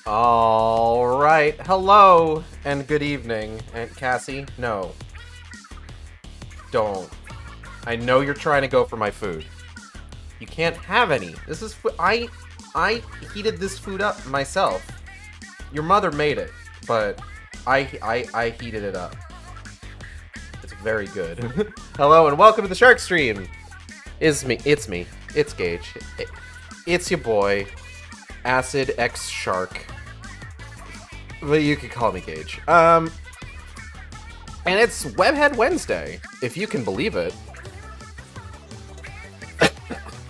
All right. Hello and good evening, Aunt Cassie. No. Don't. I know you're trying to go for my food. You can't have any. This is I heated this food up myself. Your mother made it, but I heated it up. It's very good. Hello and welcome to the Shark Stream. It's me. It's Gage. It's your boy, Acid X Shark. But you could call me Gage. And it's Webhead Wednesday, if you can believe it.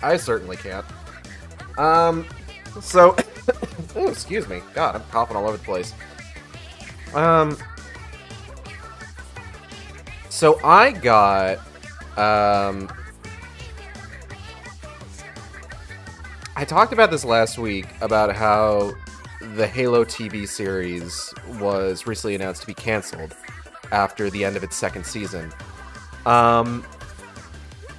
I certainly can't. So, oh, excuse me. God, I'm coughing all over the place. So I got, I talked about this last week about how the Halo TV series was recently announced to be canceled after the end of its second season. And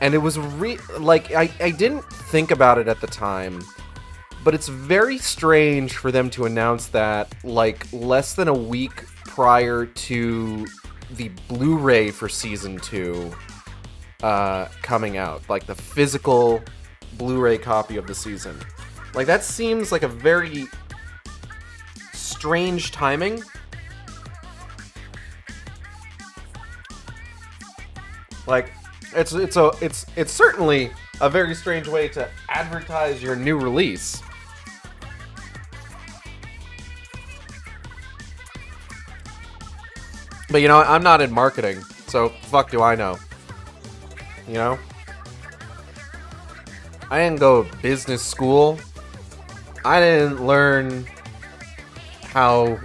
it was I didn't think about it at the time, but it's very strange for them to announce that like less than a week prior to the Blu-ray for season 2 coming out, like the physical Blu-ray copy of the season. Like that seems like a very strange timing. Like it's certainly a very strange way to advertise your new release. But you know, I'm not in marketing, so fuck do I know. You know? I didn't go to business school. I didn't learn how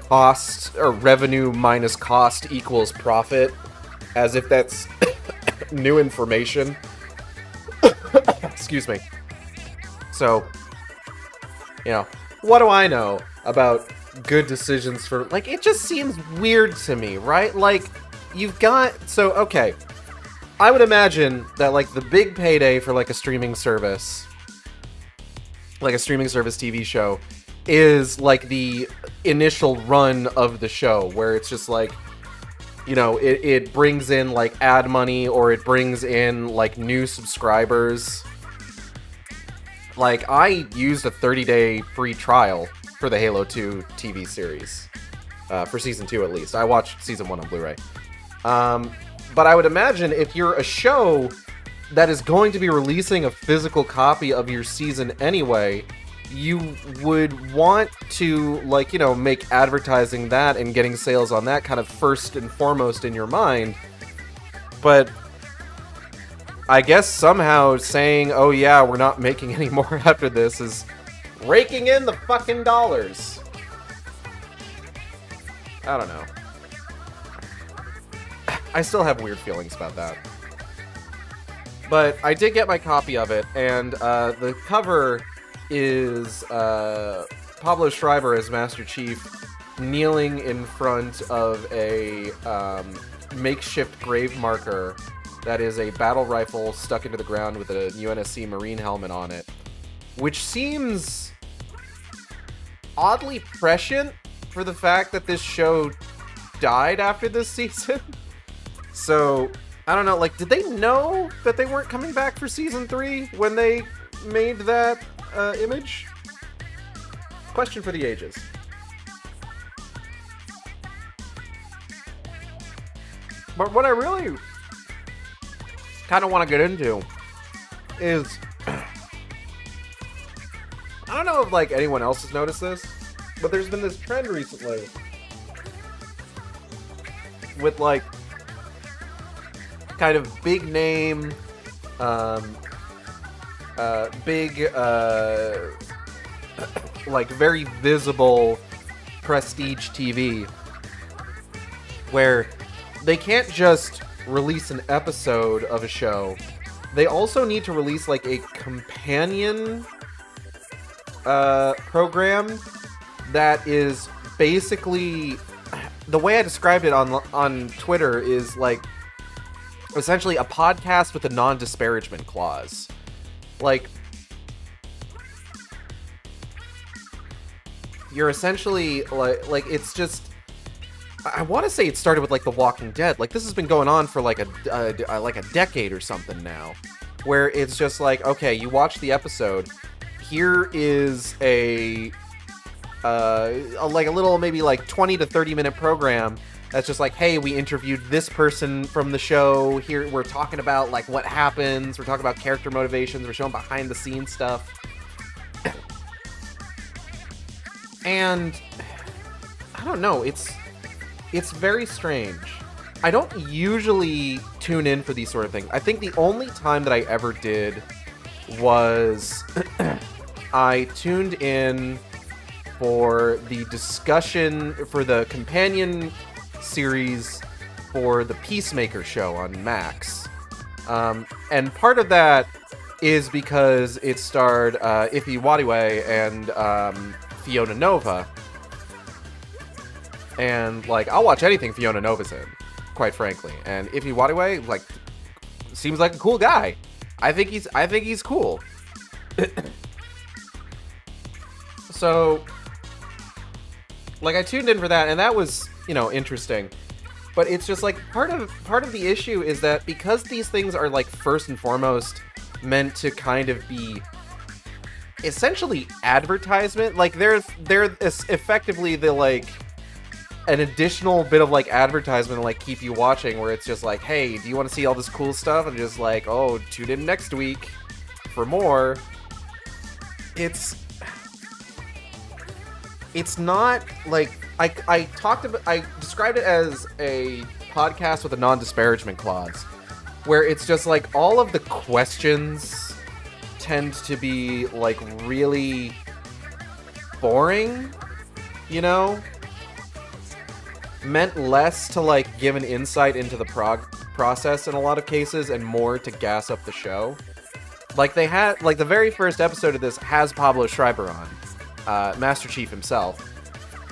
cost or revenue minus cost equals profit, as if that's new information. Excuse me. So, you know, what do I know about good decisions for, like, it just seems weird to me, right? Like, you've got, so, okay. I would imagine that, like, the big payday for, like, a streaming service TV show is, like, the initial run of the show, where it's just, like, you know, it brings in, like, ad money, or it brings in, like, new subscribers. Like, I used a 30-day free trial for the Halo 2 TV series. For Season 2, at least. I watched Season 1 on Blu-ray. But I would imagine if you're a show that is going to be releasing a physical copy of your season anyway, you would want to, like, you know, make advertising that and getting sales on that kind of first and foremost in your mind. But I guess somehow saying, oh yeah, we're not making any more after this is raking in the fucking dollars. I don't know. I still have weird feelings about that. But I did get my copy of it, and the cover is Pablo Schreiber as Master Chief kneeling in front of a makeshift grave marker that is a battle rifle stuck into the ground with a UNSC Marine helmet on it, which seems oddly prescient for the fact that this show died after this season. So, I don't know, like, did they know that they weren't coming back for Season 3 when they made that image? Question for the ages. But what I really kind of want to get into is, I don't know if, like, anyone else has noticed this, but there's been this trend recently with, like, kind of big name, like, very visible prestige TV, where they can't just release an episode of a show, they also need to release, like, a companion program that is basically, the way I described it on Twitter is, like, essentially a podcast with a non-disparagement clause. Like, you're essentially like it's just. I want to say it started with like The Walking Dead. Like this has been going on for like a decade or something now, where it's just like, okay, you watch the episode. Here is like a little maybe like 20 to 30 minute program that's just like, hey, we interviewed this person from the show. Here we're talking about like what happens. We're talking about character motivations. We're showing behind the scenes stuff. And I don't know. It's very strange. I don't usually tune in for these sort of things. I think the only time that I ever did was I tuned in for the discussion for the companion series for the Peacemaker show on Max. And part of that is because it starred Ife Wadiwe and Fiona Nova. And, like, I'll watch anything Fiona Nova's in, quite frankly. And Ife Wadiwe, like, seems like a cool guy. I think he's cool. So, like, I tuned in for that, and that was, you know, interesting. But it's just, like, part of the issue is that because these things are, like, first and foremost meant to kind of be essentially advertisement, like, they're effectively the, like, an additional bit of like advertisement to like keep you watching, where it's just like, hey, do you want to see all this cool stuff? And just like, oh, tune in next week for more. It's not like I described it as a podcast with a non-disparagement clause, where it's just like all of the questions tend to be like really boring, you know? Meant less to like give an insight into the process in a lot of cases and more to gas up the show. Like they had, like the very first episode of this has Pablo Schreiber on, Master Chief himself.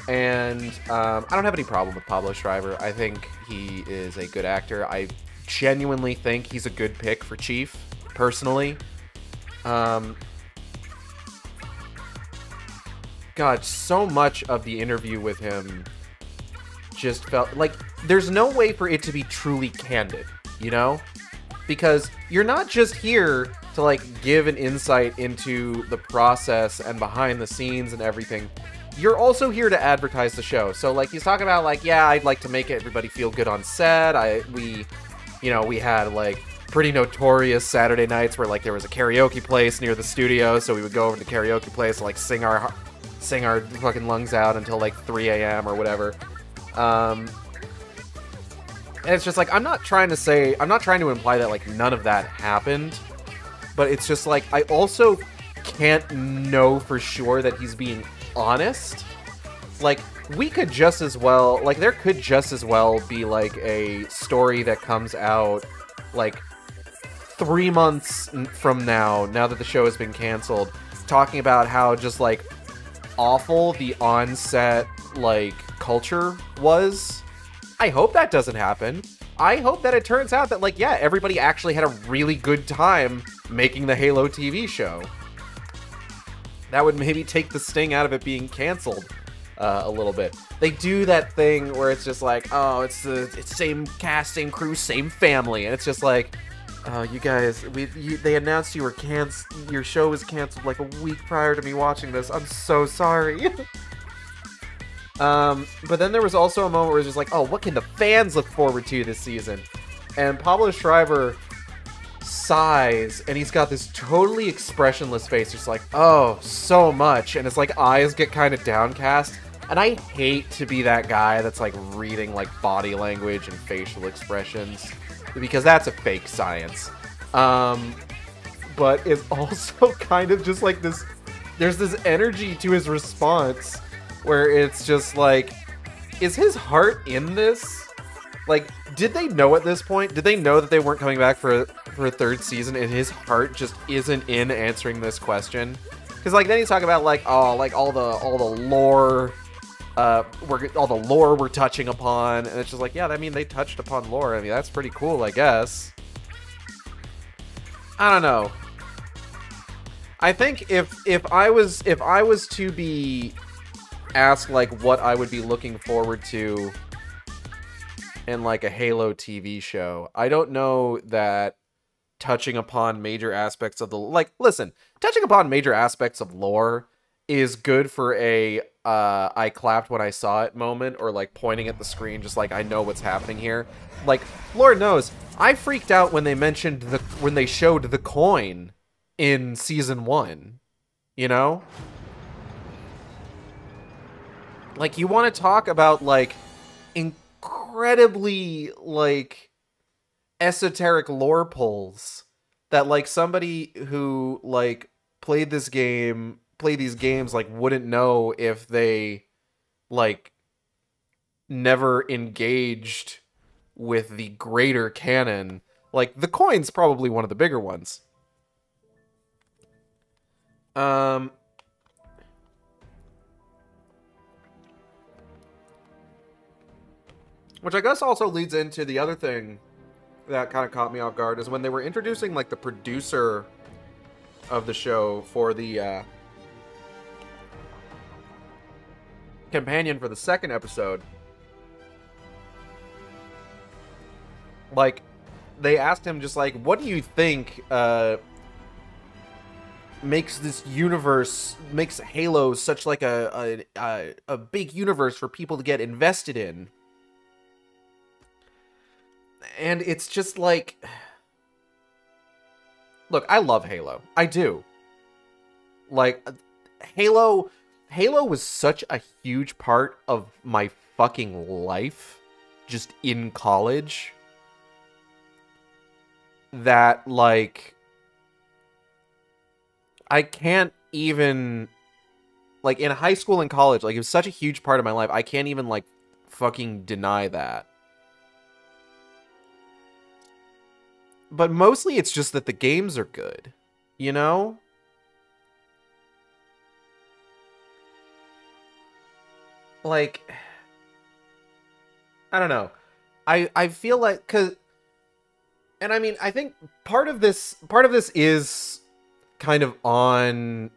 And I don't have any problem with Pablo Schreiber. I think he is a good actor. I genuinely think he's a good pick for Chief, personally. God, so much of the interview with him just felt like there's no way for it to be truly candid, you know? Because you're not just here to like give an insight into the process and behind the scenes and everything. You're also here to advertise the show. So like he's talking about like, yeah, I'd like to make everybody feel good on set. We had like pretty notorious Saturday nights where like there was a karaoke place near the studio, so we would go over to the karaoke place and like sing our fucking lungs out until like 3 a.m. or whatever. And it's just like, I'm not trying to imply that like none of that happened, but it's just like, I also can't know for sure that he's being honest. Like, we could just as well, like, there could just as well be like a story that comes out like 3 months from now that the show has been canceled, talking about how just like awful the on-set like culture was. I hope that doesn't happen. I hope that it turns out that like, yeah, everybody actually had a really good time making the Halo TV show. That would maybe take the sting out of it being canceled a little bit. They do that thing where it's just like, oh, it's same cast, same crew, same family, and it's just like, oh, you guys, they announced your show was canceled like a week prior to me watching this. I'm so sorry. But then there was also a moment where it was just like, oh, what can the fans look forward to this season? And Pablo Schreiber sighs, and he's got this totally expressionless face, just like, oh, so much, and his like eyes get kind of downcast. And I hate to be that guy that's like reading like body language and facial expressions, because that's a fake science. But it's also kind of just like this, there's this energy to his response where it's just like, is his heart in this? Like, did they know at this point? Did they know that they weren't coming back for a third season, and his heart just isn't in answering this question? Because like then he's talking about like, oh, like all the lore, all the lore we're touching upon, and it's just like, yeah, I mean, they touched upon lore. I mean, that's pretty cool, I guess. I don't know. I think if I was to be ask, like, what I would be looking forward to in, like, a Halo TV show, I don't know that touching upon major aspects of the... Like, listen, touching upon major aspects of lore is good for a I clapped when I saw it moment, or, like, pointing at the screen, just like, I know what's happening here. Like, Lord knows, I freaked out when they mentioned when they showed the coin in Season 1. You know? Like, you want to talk about, like, incredibly, like, esoteric lore pulls that, like, somebody who, like, played these games, like, wouldn't know if they, like, never engaged with the greater canon. Like, the coin's probably one of the bigger ones. Which I guess also leads into the other thing that kind of caught me off guard, is when they were introducing, like, the producer of the show for the companion for the second episode. Like, they asked him just, like, what do you think makes this universe, makes Halo such, like, a big universe for people to get invested in? And it's just like... Look, I love Halo. I do. Like, Halo was such a huge part of my fucking life, just in college, that, like, I can't even... Like, in high school and college, like, it was such a huge part of my life, I can't even, like, fucking deny that. But mostly it's just that the games are good, you know? Like, I don't know. I feel like, and I mean, I think part of this is kind of on,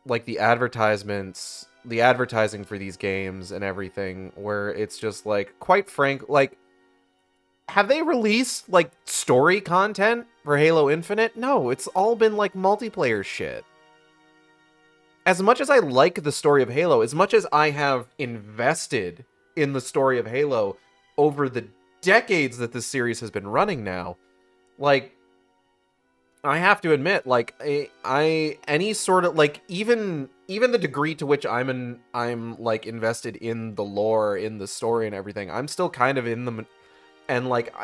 like, the advertising for these games and everything, where it's just, like, quite frank, like, have they released, like, story content for Halo Infinite? No, it's all been, like, multiplayer shit. As much as I like the story of Halo, as much as I have invested in the story of Halo over the decades that this series has been running now, like, I have to admit, like, any sort of, like, even the degree to which I'm like, invested in the lore, in the story and everything, I'm still kind of in the... And, like,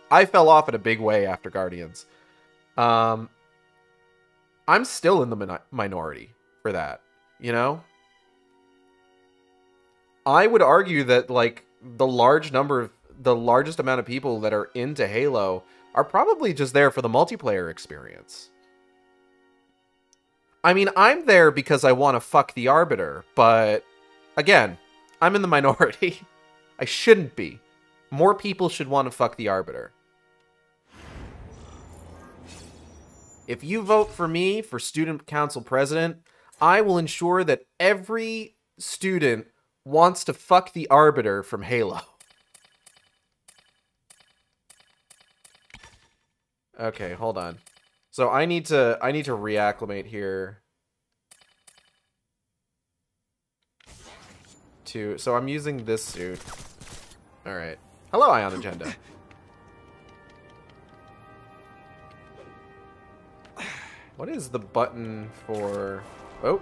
I fell off in a big way after Guardians. I'm still in the minority for that, you know? I would argue that, like, the largest amount of people that are into Halo are probably just there for the multiplayer experience. I mean, I'm there because I want to fuck the Arbiter, but, again, I'm in the minority. I shouldn't be. More people should want to fuck the Arbiter. If you vote for me for student council president, I will ensure that every student wants to fuck the Arbiter from Halo. Okay, hold on. So I need to reacclimate here. So I'm using this suit. All right. Hello, Ion Agenda. What is the button for... Oh.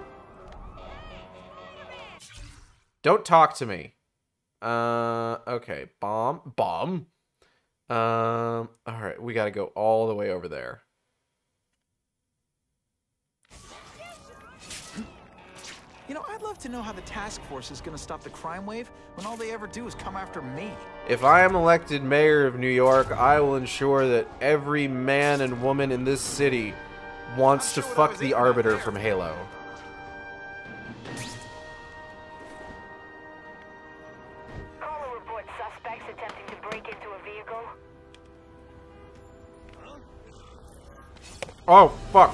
Don't talk to me. Okay. Bomb. Alright, we gotta go all the way over there. You know, I'd love to know how the task force is gonna stop the crime wave when all they ever do is come after me. If I am elected mayor of New York, I will ensure that every man and woman in this city wants to fuck the Arbiter from Halo. Caller reports suspects attempting to break into a vehicle. Oh, fuck.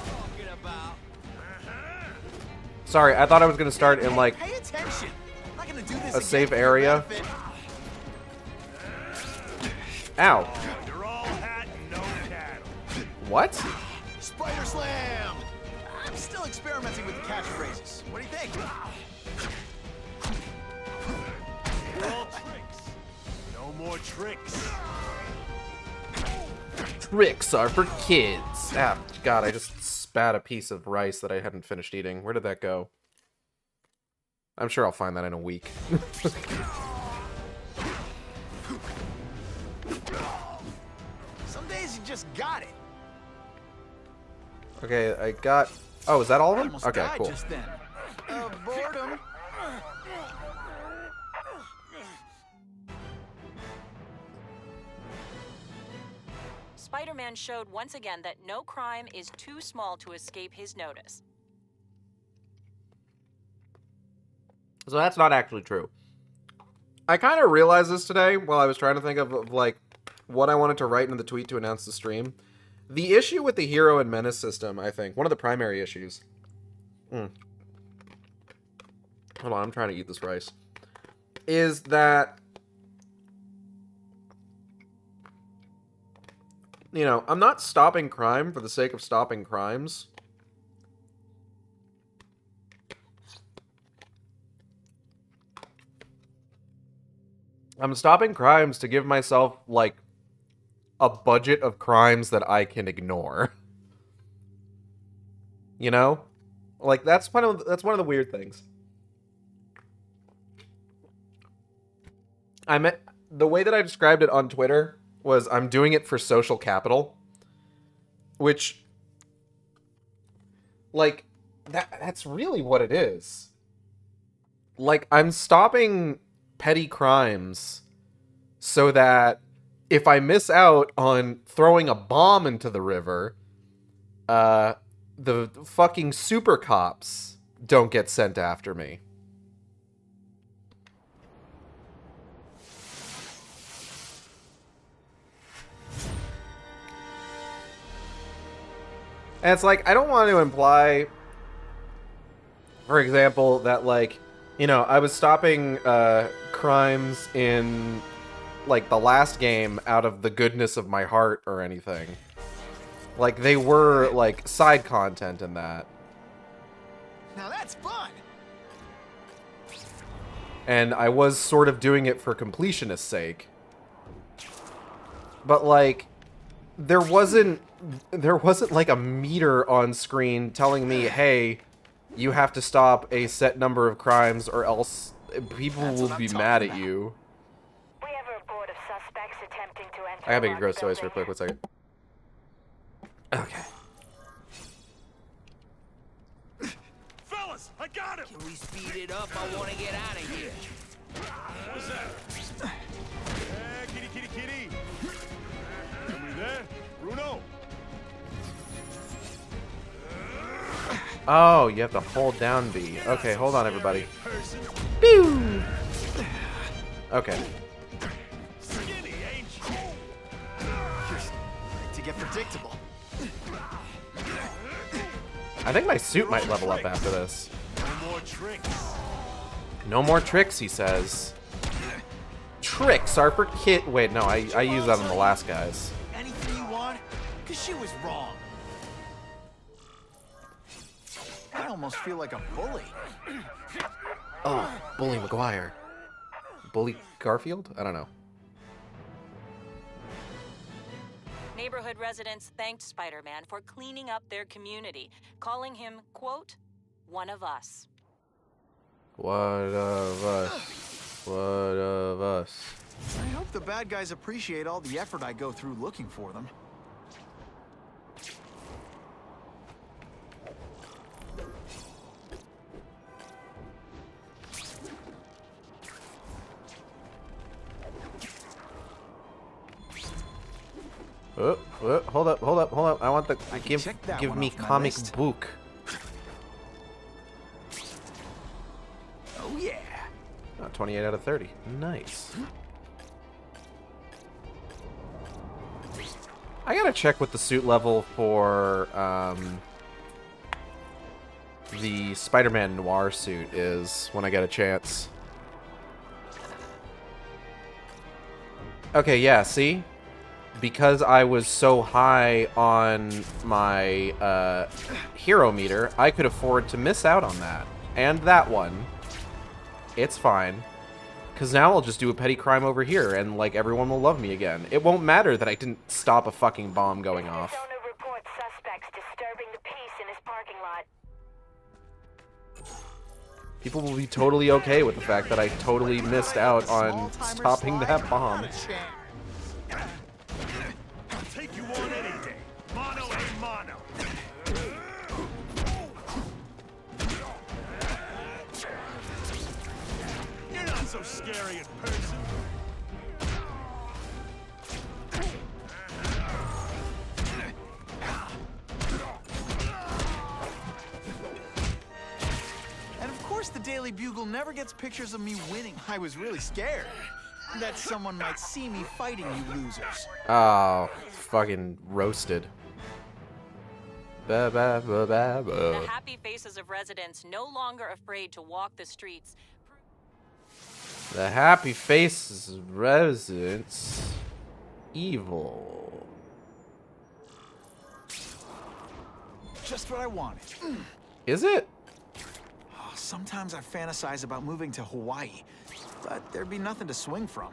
Sorry, I thought I was gonna start in like Pay attention. I'm not gonna do this a again safe for your area. benefit. Ow. You're all hat and no cattle. What? Spider Slam! I'm still experimenting with the catchphrases. What do you think? You're all tricks. No more tricks. Tricks are for kids. Ah, God, I just spat a piece of rice that I hadn't finished eating. Where did that go? I'm sure I'll find that in a week. Some days you just got it. Okay, I got... Oh, is that all of them? Almost Okay, died cool. just then. Boredom. Spider-Man showed once again that no crime is too small to escape his notice. So that's not actually true. I kind of realized this today while I was trying to think of like, what I wanted to write in the tweet to announce the stream. The issue with the hero and menace system, I think, one of the primary issues... Hold on, I'm trying to eat this rice. Is that... You know, I'm not stopping crime for the sake of stopping crimes. I'm stopping crimes to give myself, like, a budget of crimes that I can ignore. You know? Like, that's one of the weird things. The way that I described it on Twitter was I'm doing it for social capital. Which, like, that's really what it is. Like, I'm stopping petty crimes so that if I miss out on throwing a bomb into the river, the fucking super cops don't get sent after me. And it's like, I don't want to imply, for example, that, like, you know, I was stopping crimes in, like, the last game out of the goodness of my heart or anything. Like, they were, like, side content in that. Now that's fun. And I was sort of doing it for completionist's sake. But, like, there wasn't like a meter on screen telling me, hey, you have to stop a set number of crimes or else people will be mad at you. We have a report of suspects attempting to enter I gotta make a the gross noise real building. quick, 1 second. Okay. Fellas, I got him. Can we speed it up? I want to get out of here. What's that? Kitty, kitty, kitty. Somebody there? Bruno. Oh, you have to hold down B. Okay, hold on, everybody. Person. Pew! Okay. Skinny, ain't you? To get predictable. I think my suit might level up after this. No more tricks. No more tricks, he says. Tricks are for kid. Wait, no, I used that on the last guys. Anything you want? Because she was wrong. I almost feel like a bully. Oh, Bully McGuire. Bully Garfield? I don't know. Neighborhood residents thanked Spider-Man for cleaning up their community, calling him, quote, one of us. What of us? What of us? I hope the bad guys appreciate all the effort I go through looking for them. Hold up. I want the I can give check that give one me off my comic list. book. Oh yeah. Oh, 28 out of 30. Nice. I gotta check with the suit level for the Spider-Man Noir suit is when I get a chance. Okay, yeah, see? Because I was so high on my hero meter, I could afford to miss out on that. And that one. It's fine. Because now I'll just do a petty crime over here, and, like, everyone will love me again. It won't matter that I didn't stop a fucking bomb going off. Arizona reports suspects disturbing the peace in his parking lot. People will be totally okay with the fact that I totally missed out on stopping that bomb. I'll take you on any day. Mono a mono. You're not so scary in person. And of course the Daily Bugle never gets pictures of me winning. I was really scared that someone might see me fighting you losers. Oh, fucking roasted. Ba, ba, ba, ba, ba. The happy faces of residents no longer afraid to walk the streets. The happy faces of residents. Evil. Just what I wanted. Is it? Oh, sometimes I fantasize about moving to Hawaii, but there'd be nothing to swing from.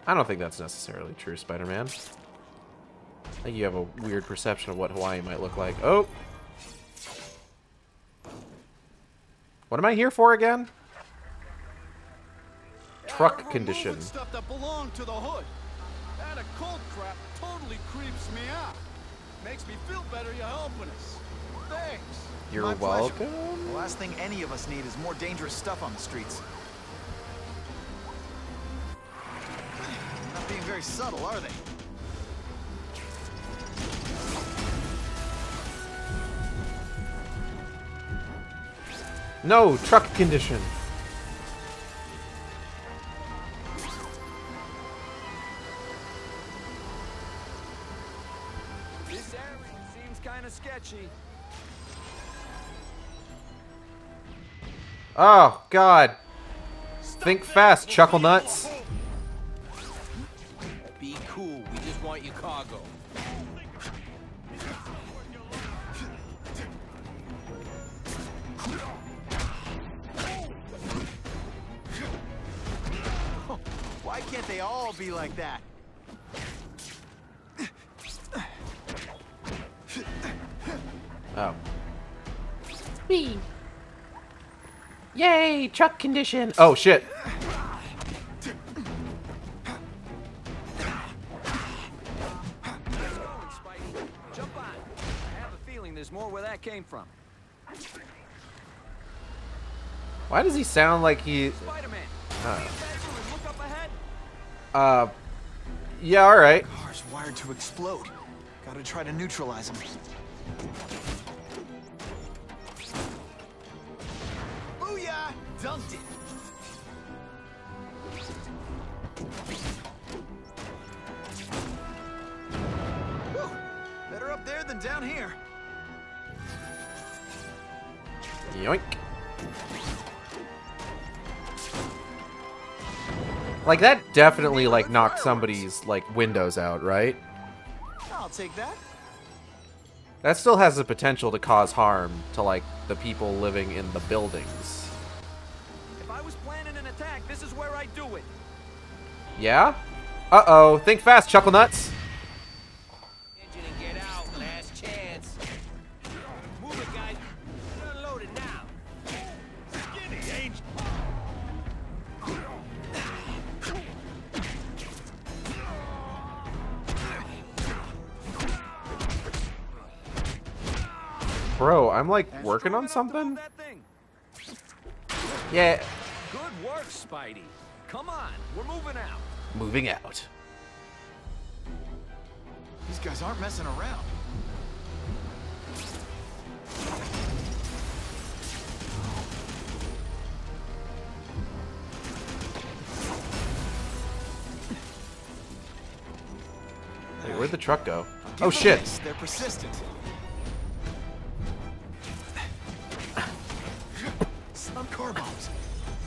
I don't think that's necessarily true, Spider-Man. I think you have a weird perception of what Hawaii might look like. Oh! What am I here for again? Truck condition. Stuff that belonged to the hood. That a cold crap totally creeps me out. Makes me feel better you're helping us. Thanks. You're My pleasure. welcome. The last thing any of us need is more dangerous stuff on the streets. Not being very subtle, are they? No, truck condition. This area seems kind of sketchy. Oh, God. Think fast, chuckle nuts. Be cool. We just want your cargo. Why can't they all be like that? Oh. Whee. Yay, truck condition. Oh, shit. Spidey, jump on. I have a feeling there's more where that came from. Why does he sound like he... Spider-Man. Look up ahead. Yeah, alright. Car's wired to explode. Gotta try to neutralize them. Booyah! Dunked it! Whew. Better up there than down here. Yoink. Like, that definitely, like, knocked somebody's, like, windows out, right? I'll take that. That still has the potential to cause harm to, like, the people living in the buildings. If I was planning an attack, this is where I'd do it. Yeah? Uh-oh. Think fast, chuckle nuts. Engine and get out. Last chance. Move it, guys. We're unloaded now. Skinny, ain't you? Bro, I'm, like, working on something? That thing. Yeah. Good work, Spidey. Come on, we're moving out. Moving out. These guys aren't messing around. Wait, where'd the truck go? Give Oh, them shit. this. They're persistent. car bombs.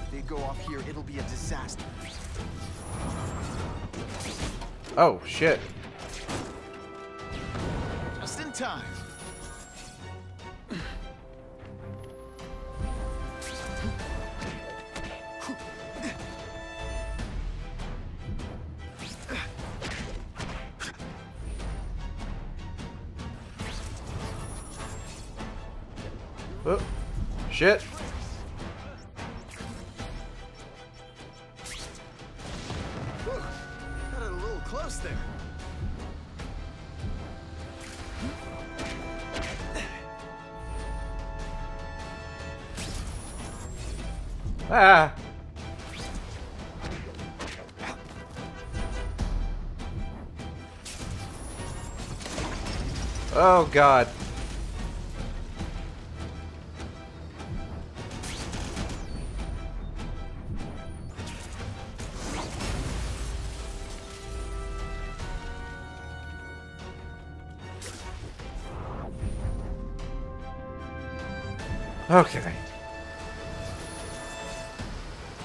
If they go off here, it'll be a disaster. Oh, shit. Just in time. Oh, shit. Got it a little close there. Ah. Oh, God. Okay.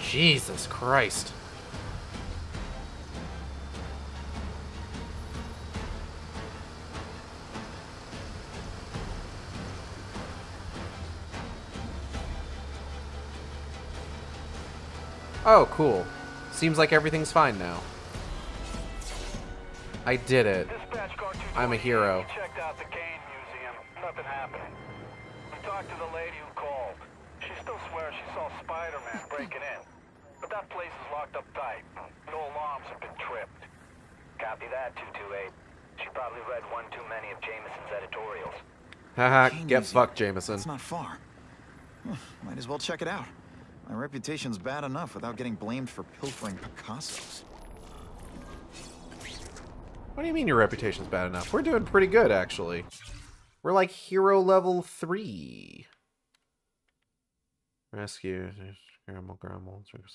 Jesus Christ. Oh, cool. Seems like everything's fine now. I did it. Dispatch car 228, I'm a hero. Checked out the Kane Museum. Nothing happening. We talked to the lady who called. She still swears she saw Spider-Man breaking in. But that place is locked up tight. No alarms have been tripped. Copy that, 228. She probably read one too many of Jameson's editorials. Haha, Kane get Museum. fucked, Jameson. It's not far. Might as well check it out. My reputation's bad enough without getting blamed for pilfering Picassos. What do you mean your reputation's bad enough? We're doing pretty good, actually. We're like hero level 3. Rescue. Grumble,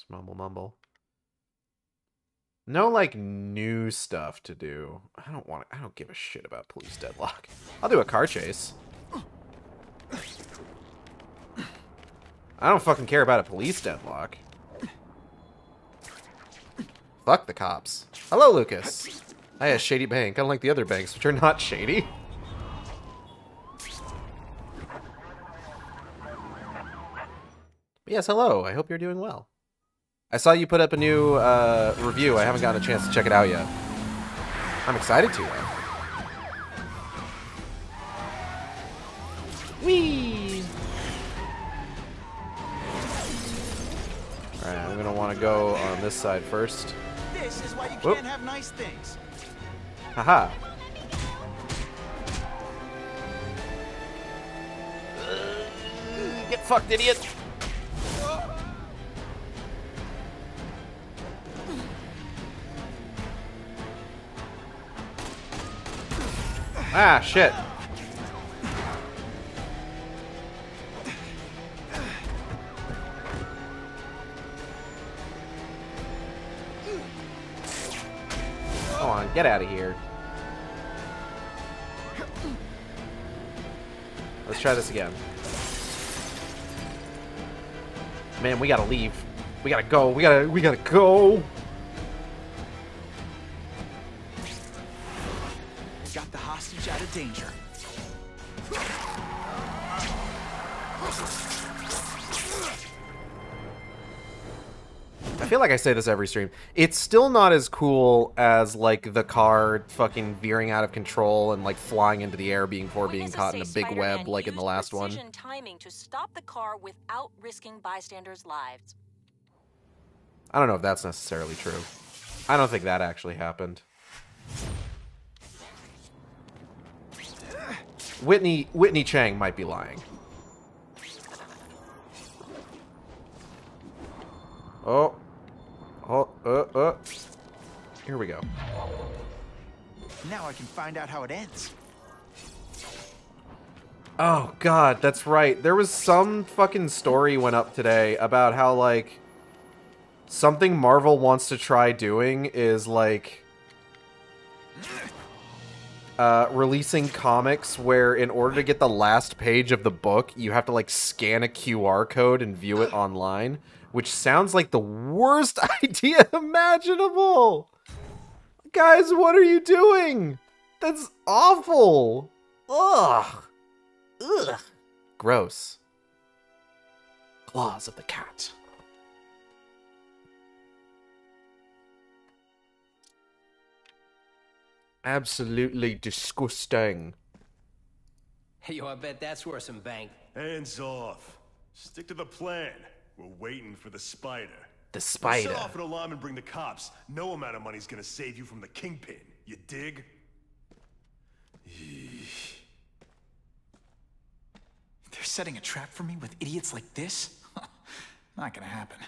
mumble, mumble. No, like, new stuff to do. I don't give a shit about police deadlock. I'll do a car chase. I don't fucking care about a police deadlock. Fuck the cops. Hello, Lucas. I had a shady bank, unlike the other banks, which are not shady. Yes, hello. I hope you're doing well. I saw you put up a new review. I haven't gotten a chance to check it out yet. I'm excited to, though. Whee! Alright, I'm gonna want to go on this side first. This is why you Whoop. can't have nice things. Haha. Get fucked, idiot! Ah, shit. Come on, get out of here. Let's try this again. Man, we gotta leave. We gotta go. We gotta go. Got the hostage out of danger. I feel like I say this every stream. It's still not as cool as, like, the car fucking veering out of control and, like, flying into the air before being Witnesses caught in a say big Spider-Man web like in the used last one. precision timing to stop the car without risking bystanders' lives. I don't know if that's necessarily true. I don't think that actually happened. Whitney Chang might be lying. Oh. Oh, Here we go. Now I can find out how it ends. Oh, God, that's right. There was some fucking story went up today about how, like, something Marvel wants to try doing is, like, releasing comics where in order to get the last page of the book, you have to like scan a QR code and view it online, which sounds like the worst idea imaginable. Guys, what are you doing? That's awful. Ugh. Ugh. Gross. Claws of the cat. Absolutely disgusting. Hey, yo, I bet that's worth some bank. Hands off. Stick to the plan. We're waiting for the spider. The spider. Set off an alarm and bring the cops. No amount of money's gonna save you from the kingpin. You dig? They're setting a trap for me with idiots like this? Not gonna happen.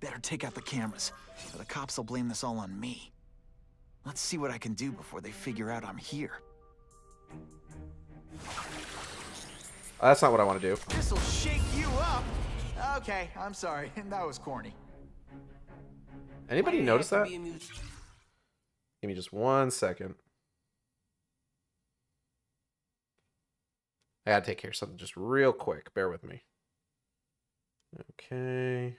Better take out the cameras, or the cops will blame this all on me. Let's see what I can do before they figure out I'm here. That's not what I want to do. This'll shake you up! Okay, I'm sorry. That was corny. Anybody notice that? Give me just 1 second. I gotta take care of something just real quick. Bear with me. Okay.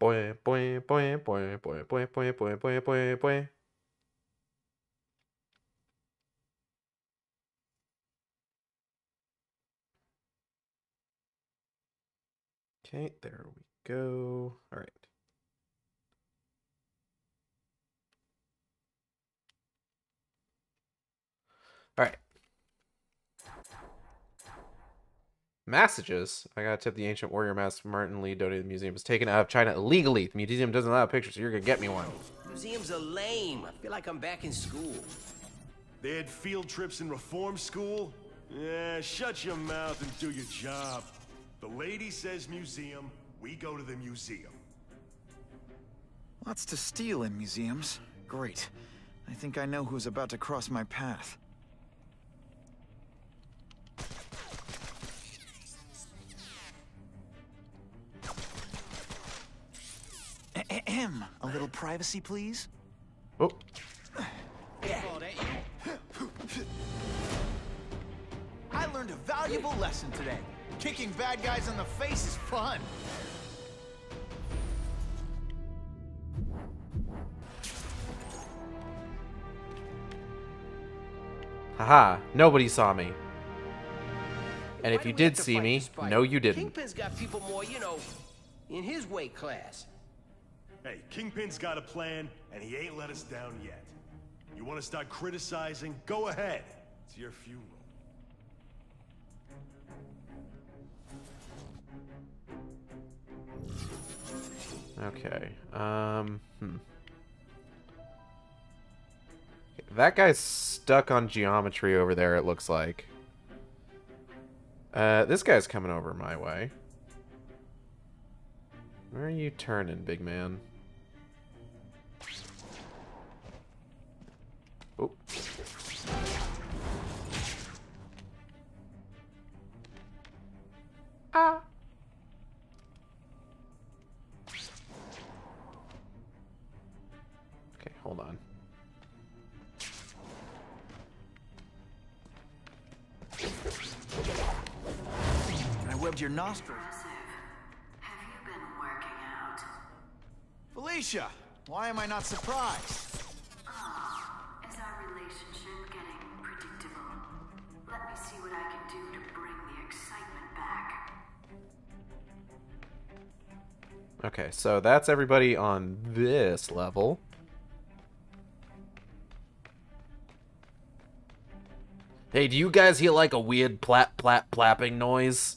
Boy, boy, boy, boy, boy, boy, boy, boy, boy, boy, boy. Okay, there we go. All right. All right. Messages. I gotta tip the ancient warrior mask Martin Lee donated to the museum. It was taken out of China illegally. The museum doesn't allow pictures, so you're gonna get me one. Museums are lame. I feel like I'm back in school. They had field trips in reform school? Yeah, shut your mouth and do your job. The lady says museum, we go to the museum. Lots to steal in museums. Great. I think I know who's about to cross my path. Ahem. A little privacy, please? Oh. I learned a valuable lesson today. Kicking bad guys in the face is fun. Haha, nobody saw me. And if you did see me, no you didn't. Kingpin's got people more, you know, in his weight class. Hey, Kingpin's got a plan, and he ain't let us down yet. You want to start criticizing? Go ahead. It's your funeral. Okay, That guy's stuck on geometry over there, it looks like. This guy's coming over my way. Where are you turning, big man? Oh. Ah. Okay, hold on. I webbed your nostrils. Have you been working out? Felicia, why am I not surprised? Is our relationship getting predictable? Let me see what I can do to bring the excitement back. Okay, so that's everybody on this level. Hey, do you guys hear like a weird plap plap plapping noise?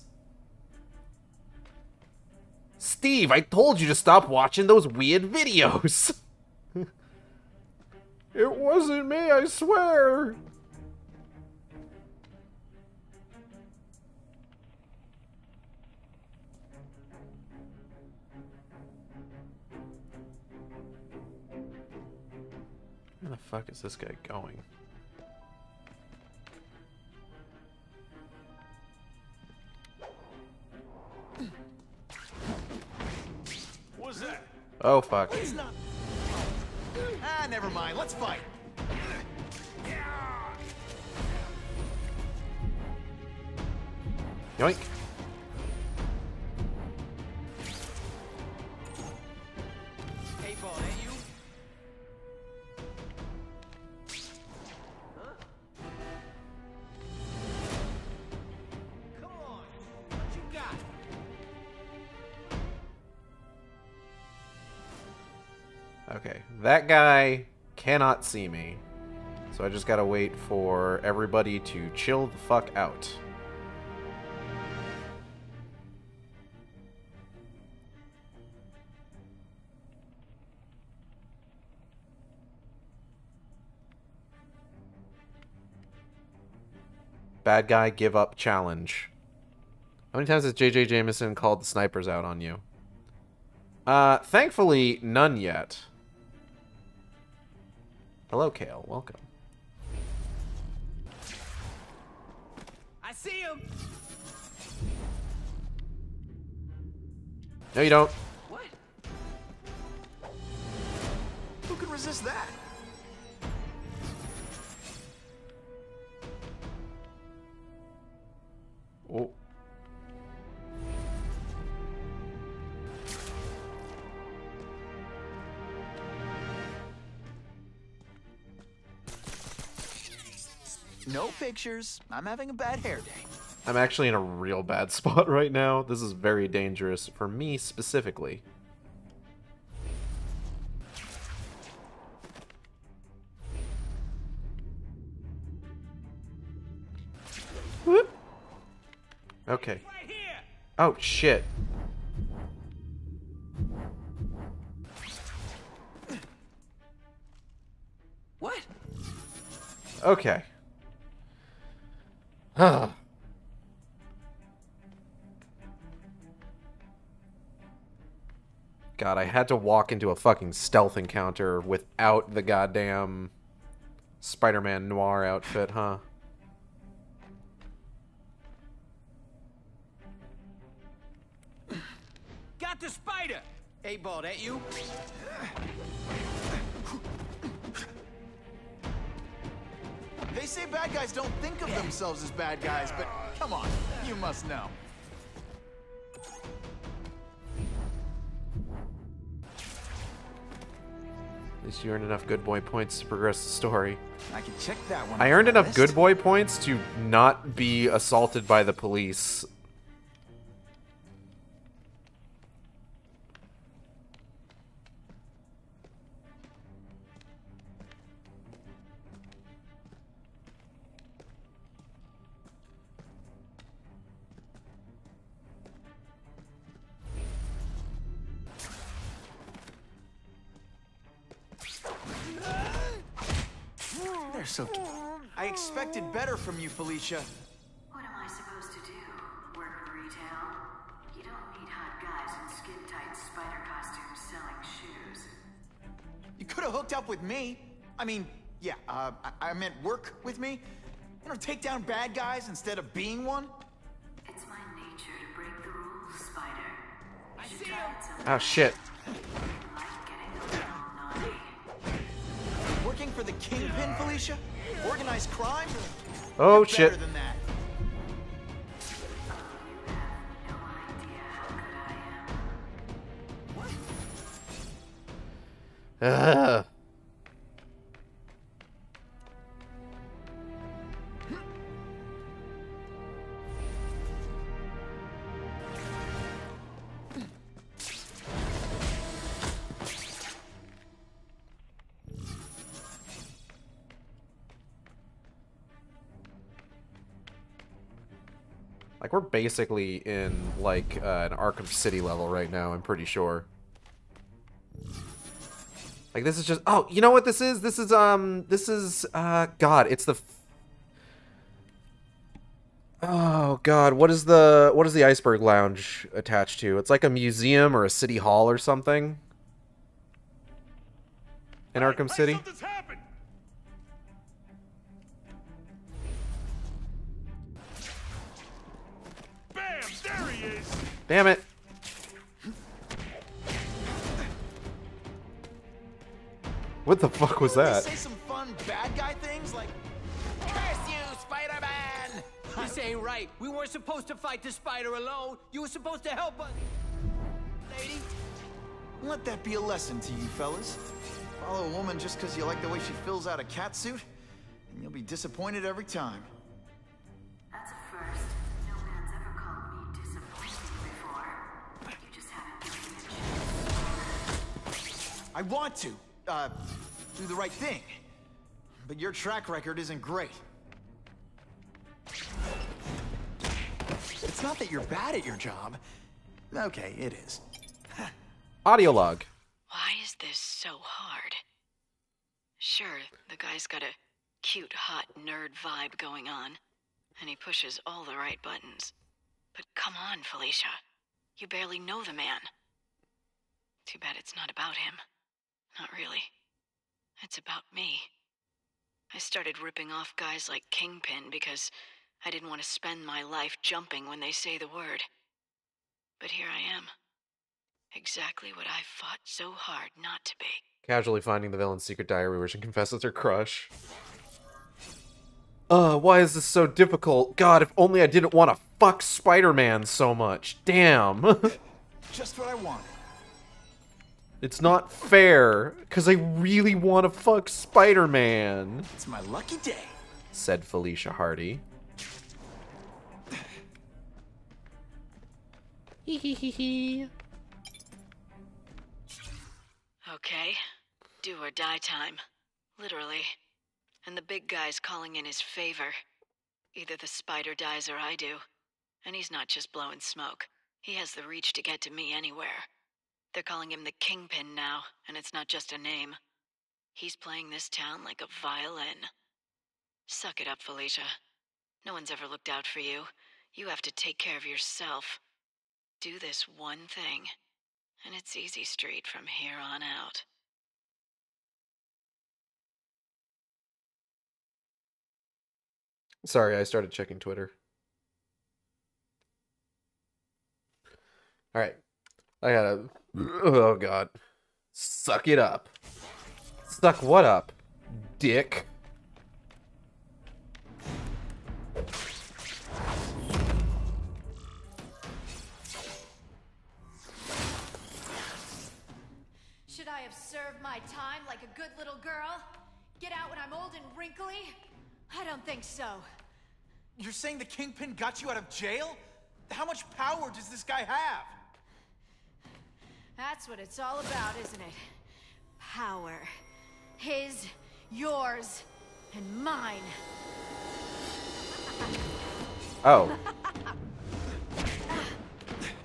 Steve, I told you to stop watching those weird videos. It wasn't me, I swear. fuck is this guy going? What's that? Oh, fuck. It's not. Ah, never mind. Let's fight. Yoink. Hey, ball, ain't you? Huh? Come on. What you got? Okay, that guy cannot see me. So I just gotta wait for everybody to chill the fuck out. Bad guy give up challenge. How many times has JJ Jameson called the snipers out on you? Thankfully, none yet. Hello, Kale. Welcome. I see him. No, you don't. What? Who can resist that? Oh. No pictures. I'm having a bad hair day. I'm actually in a real bad spot right now. This is very dangerous for me specifically. Whoop. Okay. Right here. Oh, shit. What? Okay. God, I had to walk into a fucking stealth encounter without the goddamn Spider-Man noir outfit, huh? Got the spider. Hey, ball, that you? They say bad guys don't think of themselves as bad guys, but come on, you must know. At least you earned enough good boy points to progress the story. I can check that one. I earned enough good boy points to not be assaulted by the police. They're so cute. I expected better from you, Felicia. What am I supposed to do? Work in retail? You don't need hot guys in skin-tight spider costumes selling shoes. You could have hooked up with me. I mean, yeah, I meant work with me. You know, take down bad guys instead of being one. It's my nature to break the rules, Spider. I You should see try him. it sometime. Oh, shit. I like getting a little naughty. Working for the Kingpin, Felicia? Organized crime? Oh, You're shit. better than that. You have no idea how good I am. Ugh. Like, we're basically in, like, an Arkham City level right now, I'm pretty sure. Like, this is just... Oh, you know what this is? This is, God, it's the... Oh, God, what is the Iceberg Lounge attached to? It's like a museum or a city hall or something. In Arkham City? Something's happened. Damn it. What the fuck was that? Say some fun bad guy things like, "Curse you, Spider-Man!" This ain't right. We weren't supposed to fight the spider alone. You were supposed to help us. Lady? Let that be a lesson to you, fellas. Follow a woman just because you like the way she fills out a cat suit, and you'll be disappointed every time. That's a first. No man's ever called me disappointing before. You just haven't given me a chance. I want to, do the right thing. But your track record isn't great. It's not that you're bad at your job. Okay, it is. Audio log. Why is this so hard? Sure, the guy's got a cute, hot nerd vibe going on, and he pushes all the right buttons. But come on, Felicia. You barely know the man. Too bad it's not about him. Not really. It's about me. I started ripping off guys like Kingpin because I didn't want to spend my life jumping when they say the word. But here I am. Exactly what I fought so hard not to be. Casually finding the villain's secret diary where she confesses her crush. Why is this so difficult? God, if only I didn't want to fuck Spider-Man so much. Damn. Just what I wanted. It's not fair, because I really want to fuck Spider-Man, It's my lucky day, said Felicia Hardy. Hee hee hee hee. Okay. Do or die time. Literally. And the big guy's calling in his favor. Either the spider dies or I do. And he's not just blowing smoke. He has the reach to get to me anywhere. They're calling him the Kingpin now, and it's not just a name. He's playing this town like a violin. Suck it up, Felicia. No one's ever looked out for you. You have to take care of yourself. Do this one thing, and it's easy street from here on out. Sorry, I started checking Twitter. Alright. I gotta... Oh, God. Suck it up. Suck what up, dick? Should I have served my time like a good little girl? Get out when I'm old and wrinkly? I don't think so. You're saying the Kingpin got you out of jail? How much power does this guy have? That's what it's all about, isn't it? Power. His, yours, and mine. Oh.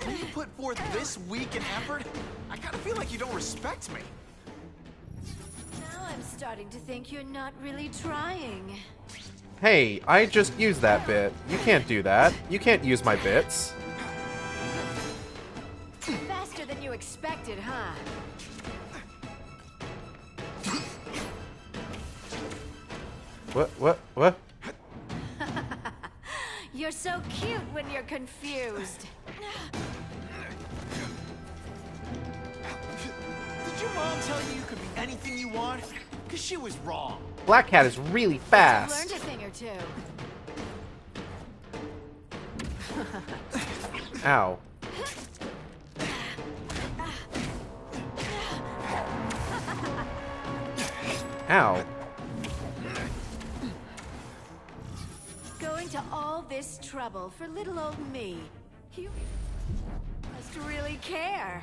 When you put forth this weak an effort, I kind of feel like you don't respect me. Now I'm starting to think you're not really trying. Hey, I just used that bit. You can't do that. You can't use my bits. Faster than you expected, huh? What? You're so cute when you're confused. Did your mom tell you you could be anything you want? Because she was wrong. Black Cat is really Learned fast. a thing or two. Ow. Ow. Going to all this trouble for little old me. You must really care.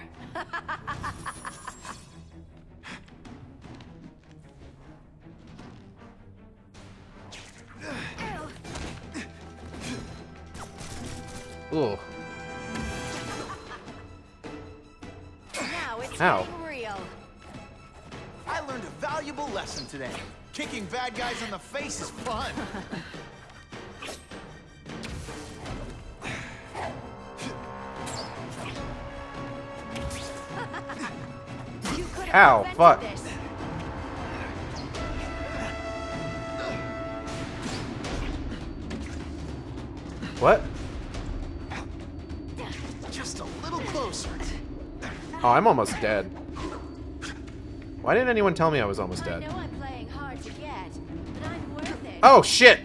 Ugh. Now it's Ow. getting real. I learned a valuable lesson today. Kicking bad guys in the face is fun. You could have Ow, prevented fuck. this. What? Just a Oh, I'm almost dead. Why didn't anyone tell me I was almost I dead? know I'm playing hard to get, but I'm worth it. Oh, shit!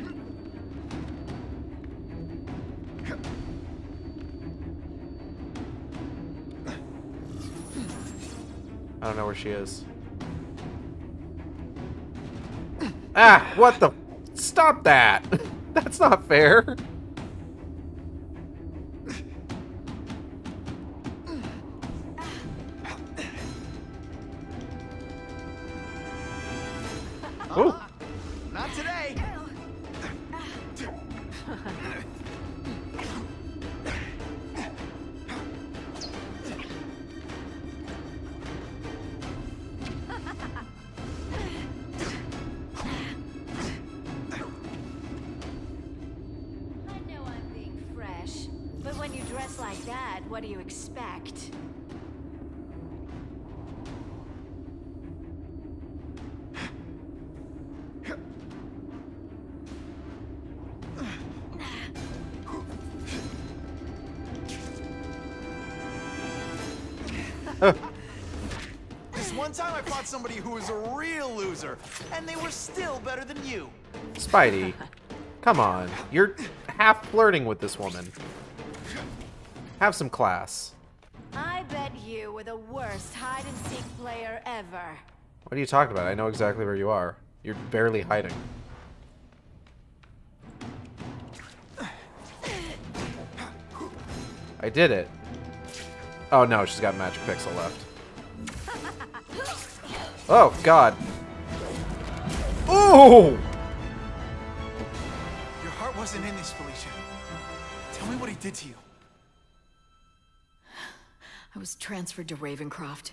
I don't know where she is. Ah, what the... Stop that! That's not fair. Ooh. Not today. I know I'm being fresh, but when you dress like that, what do you expect? This one time I fought somebody who was a real loser, and they were still better than you. Spidey, come on. You're half flirting with this woman. Have some class. I bet you were the worst hide-and-seek player ever. What are you talking about? I know exactly where you are. You're barely hiding. I did it. Oh no, she's got magic pixel left. Oh god. Ooh! Your heart wasn't in this, Felicia. Tell me what he did to you. I was transferred to Ravencroft.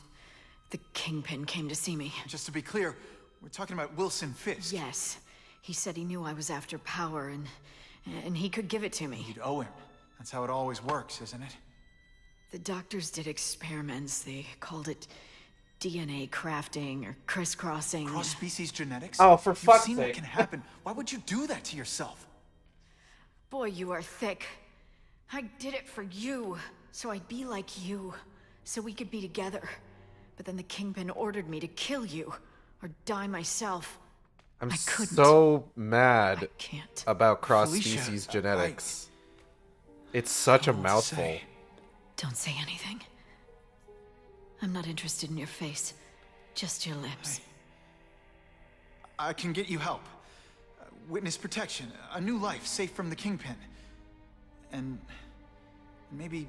The Kingpin came to see me. Just to be clear, we're talking about Wilson Fisk. Yes. He said he knew I was after power and he could give it to me. You'd owe him. That's how it always works, isn't it? The doctors did experiments. They called it DNA crafting or crisscrossing. Cross-species genetics? Oh, for You've fuck's seen sake. what can happen. Why would you do that to yourself? Boy, you are thick. I did it for you, so I'd be like you, so we could be together. But then the Kingpin ordered me to kill you, or die myself. I'm I couldn't. so mad I can't. about cross-species Felicia, genetics. It's such a know what to mouthful. say. Don't say anything. I'm not interested in your face, just your lips. I can get you help. Witness protection, a new life safe from the Kingpin. And maybe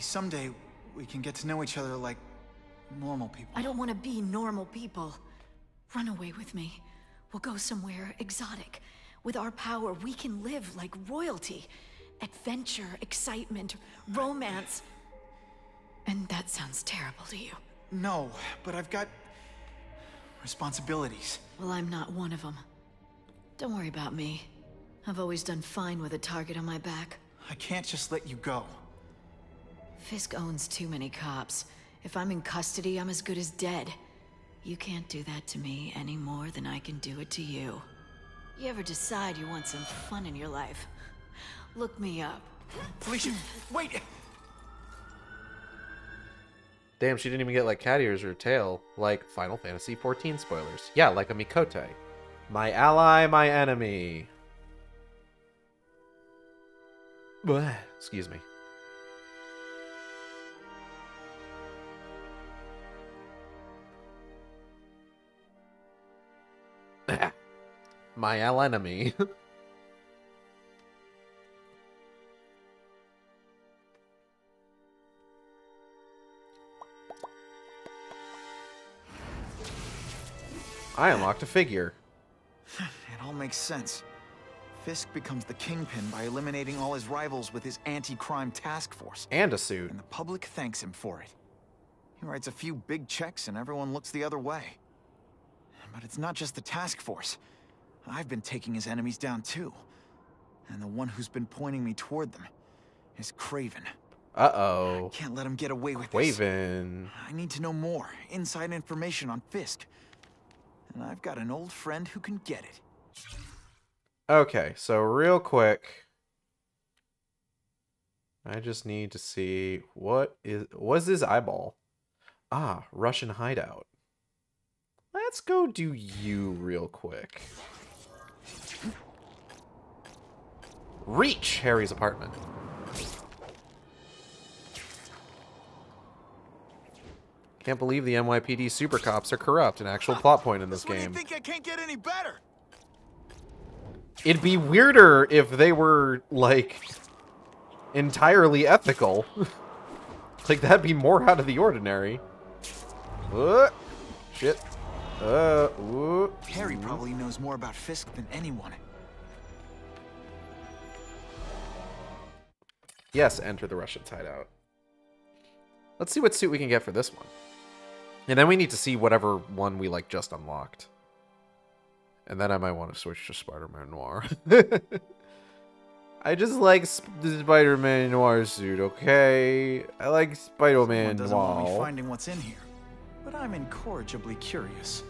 someday we can get to know each other like normal people. I don't want to be normal people. Run away with me. We'll go somewhere exotic. With our power, we can live like royalty. Adventure, excitement, romance. And that sounds terrible to you. No, but I've got responsibilities. Well, I'm not one of them. Don't worry about me. I've always done fine with a target on my back. I can't just let you go. Fisk owns too many cops. If I'm in custody, I'm as good as dead. You can't do that to me any more than I can do it to you. You ever decide you want some fun in your life? Look me up. Felicia, wait! Damn, she didn't even get like cat ears or tail, like Final Fantasy XIV spoilers. Yeah, like a Mikote. My ally, my enemy. Bleh. Excuse me. My enemy. I unlocked a figure. It all makes sense. Fisk becomes the Kingpin by eliminating all his rivals with his anti-crime task force. And a suit. And the public thanks him for it. He writes a few big checks and everyone looks the other way. But it's not just the task force. I've been taking his enemies down too. And the one who's been pointing me toward them is Craven. Uh-oh. Can't let him get away with this. Waven. I need to know more, inside information on Fisk. And I've got an old friend who can get it. Okay, so real quick. I just need to see what is this eyeball? Ah, Russian hideout. Let's go do you real quick. Reach Harry's apartment. Can't believe the NYPD super cops are corrupt. An actual plot point in this game. You think I can't get any better? It'd be weirder if they were, like, entirely ethical. Like, that'd be more out of the ordinary. Shit. Harry probably knows more about Fisk than anyone. Yes, enter the Russians' hideout. Let's see what suit we can get for this one. And then we need to see whatever one we, like, just unlocked. And then I might want to switch to Spider-Man Noir. I just like the Spider-Man Noir suit, okay? I like Spider-Man Noir. Doesn't want me finding what's in here, but I'm incorrigibly curious.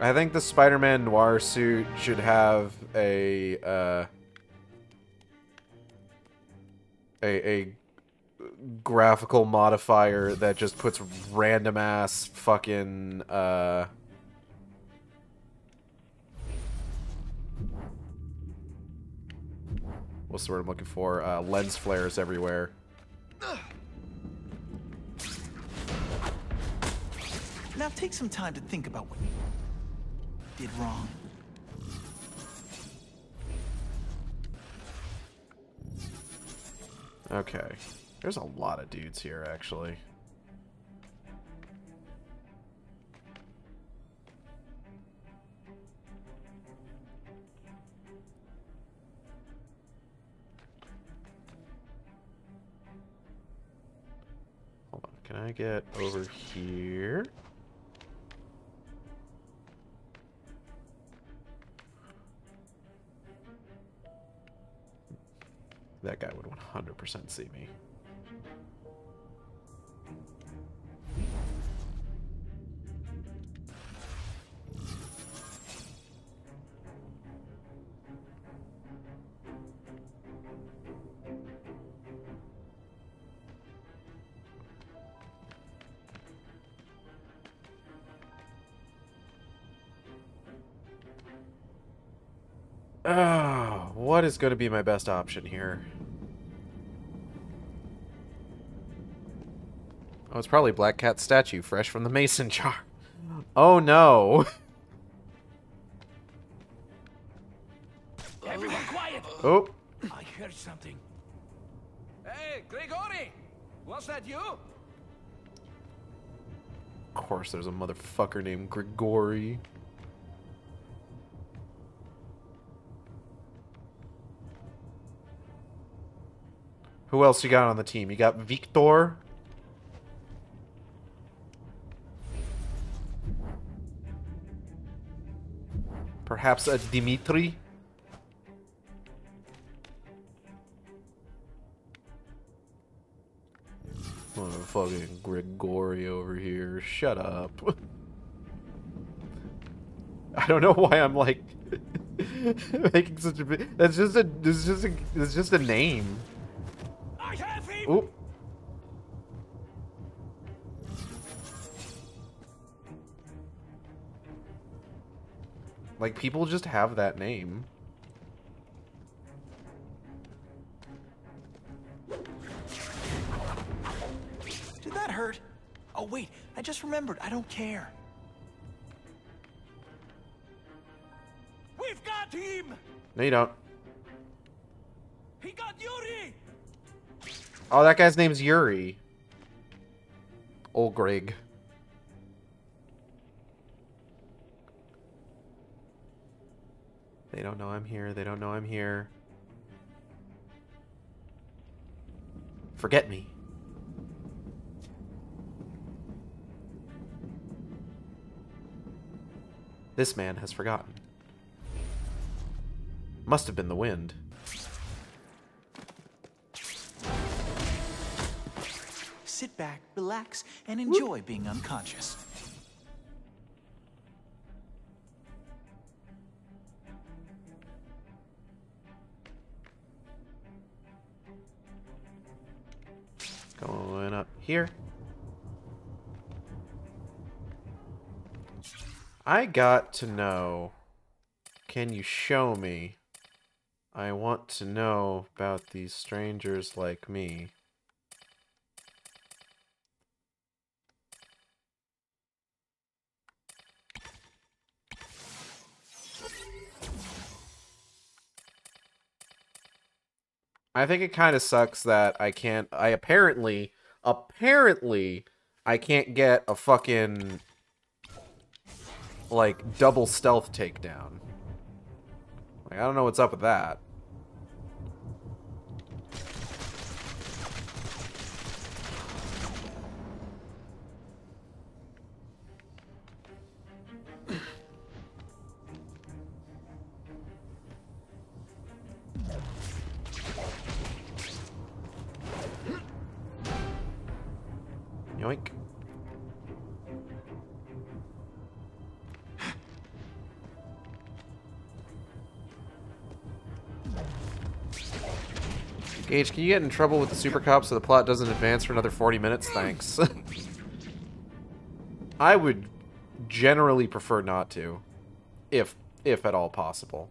I think the Spider-Man Noir suit should have a graphical modifier that just puts random ass fucking what's the word I'm looking for? Lens flares everywhere. Now take some time to think about what you did wrong. Okay. There's a lot of dudes here, actually. Hold on. Can I get over here? That guy would 100% see me. Oh, what is going to be my best option here? Oh, it's probably Black Cat's statue, fresh from the mason jar. Oh no. Everyone quiet! Oh. I heard something. Hey, Grigori! Was that you? Of course, there's a motherfucker named Grigori. Who else you got on the team? You got Victor. Perhaps a Dimitri. Fucking Grigori over here. Shut up. I don't know why I'm like making such a big. That's just a name. I have him. Oop. Like, people just have that name. Did that hurt? Oh wait, I just remembered. I don't care. We've got him. No, you don't. He got Yuri. Oh, that guy's name's Yuri. Old Greg. They don't know I'm here. They don't know I'm here. Forget me. This man has forgotten. Must have been the wind. Sit back, relax, and enjoy being unconscious. here. I got to know. Can you show me? I want to know about these strangers like me. I think it kind of sucks that I apparently, I can't get a fucking, like, double stealth takedown. Like, I don't know what's up with that. Yoink. Gage, can you get in trouble with the Super Cop so the plot doesn't advance for another 40 minutes? Thanks. I would generally prefer not to. If at all possible.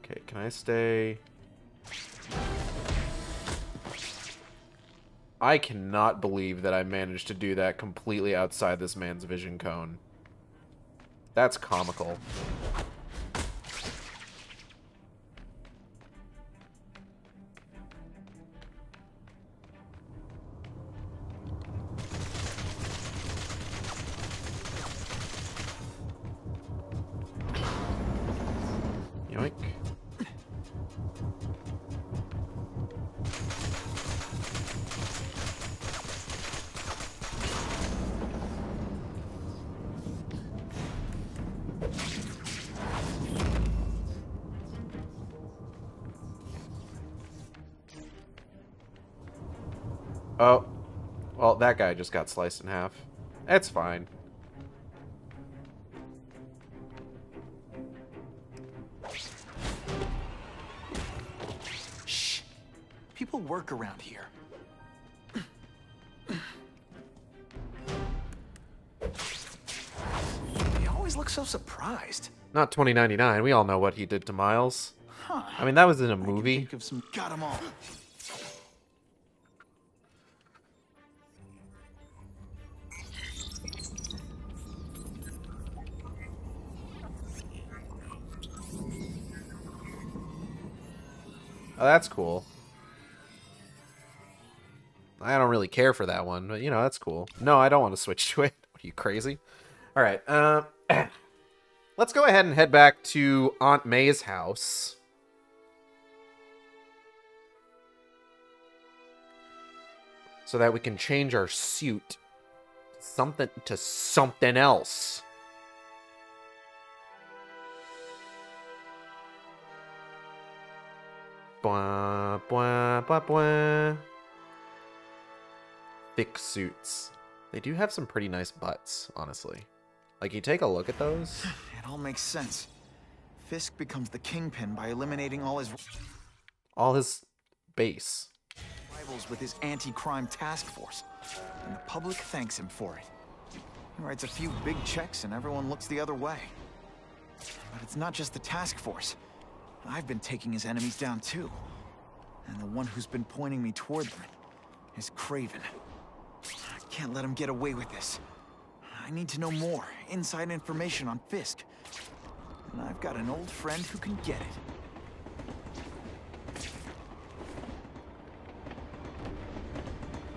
Okay, can I stay... I cannot believe that I managed to do that completely outside this man's vision cone. That's comical. Yoink. Oh. Well, that guy just got sliced in half. That's fine. Shh. People work around here. They always look so surprised. Not 2099. We all know what he did to Miles. Huh. I mean, that was in a I can movie. think of some... Got 'em all. Oh, that's cool. I don't really care for that one, but, you know, that's cool. No, I don't want to switch to it. Are you crazy? All right. Let's go ahead and head back to Aunt May's house. So that we can change our suit to something else. Bwah, bwah, bwah, bwah. Thick suits. They do have some pretty nice butts, honestly. Like, you take a look at those. It all makes sense. Fisk becomes the kingpin by eliminating all his base. rivals with his anti-crime task force. And the public thanks him for it. He writes a few big checks and everyone looks the other way. But it's not just the task force. I've been taking his enemies down too. And the one who's been pointing me toward them is Craven. I can't let him get away with this. I need to know more, inside information on Fisk. And I've got an old friend who can get it.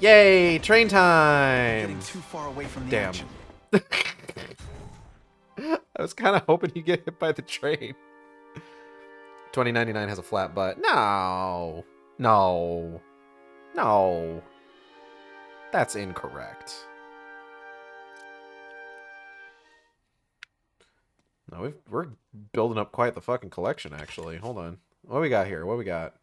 Yay, train time! Getting too far away from the Damn. action. I was kind of hoping you get hit by the train. 2099 has a flat butt. No. No. No. That's incorrect. No, we're building up quite the fucking collection, actually. Hold on. What we got here? What we got?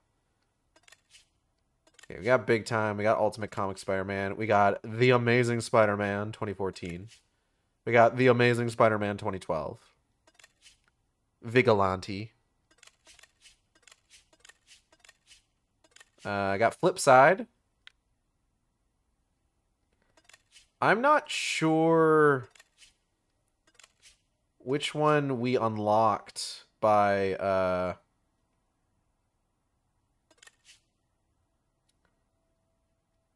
Okay, we got Big Time. We got Ultimate Comic Spider-Man. We got The Amazing Spider-Man 2014. We got The Amazing Spider-Man 2012. Vigilante. I got Flip Side. I'm not sure which one we unlocked by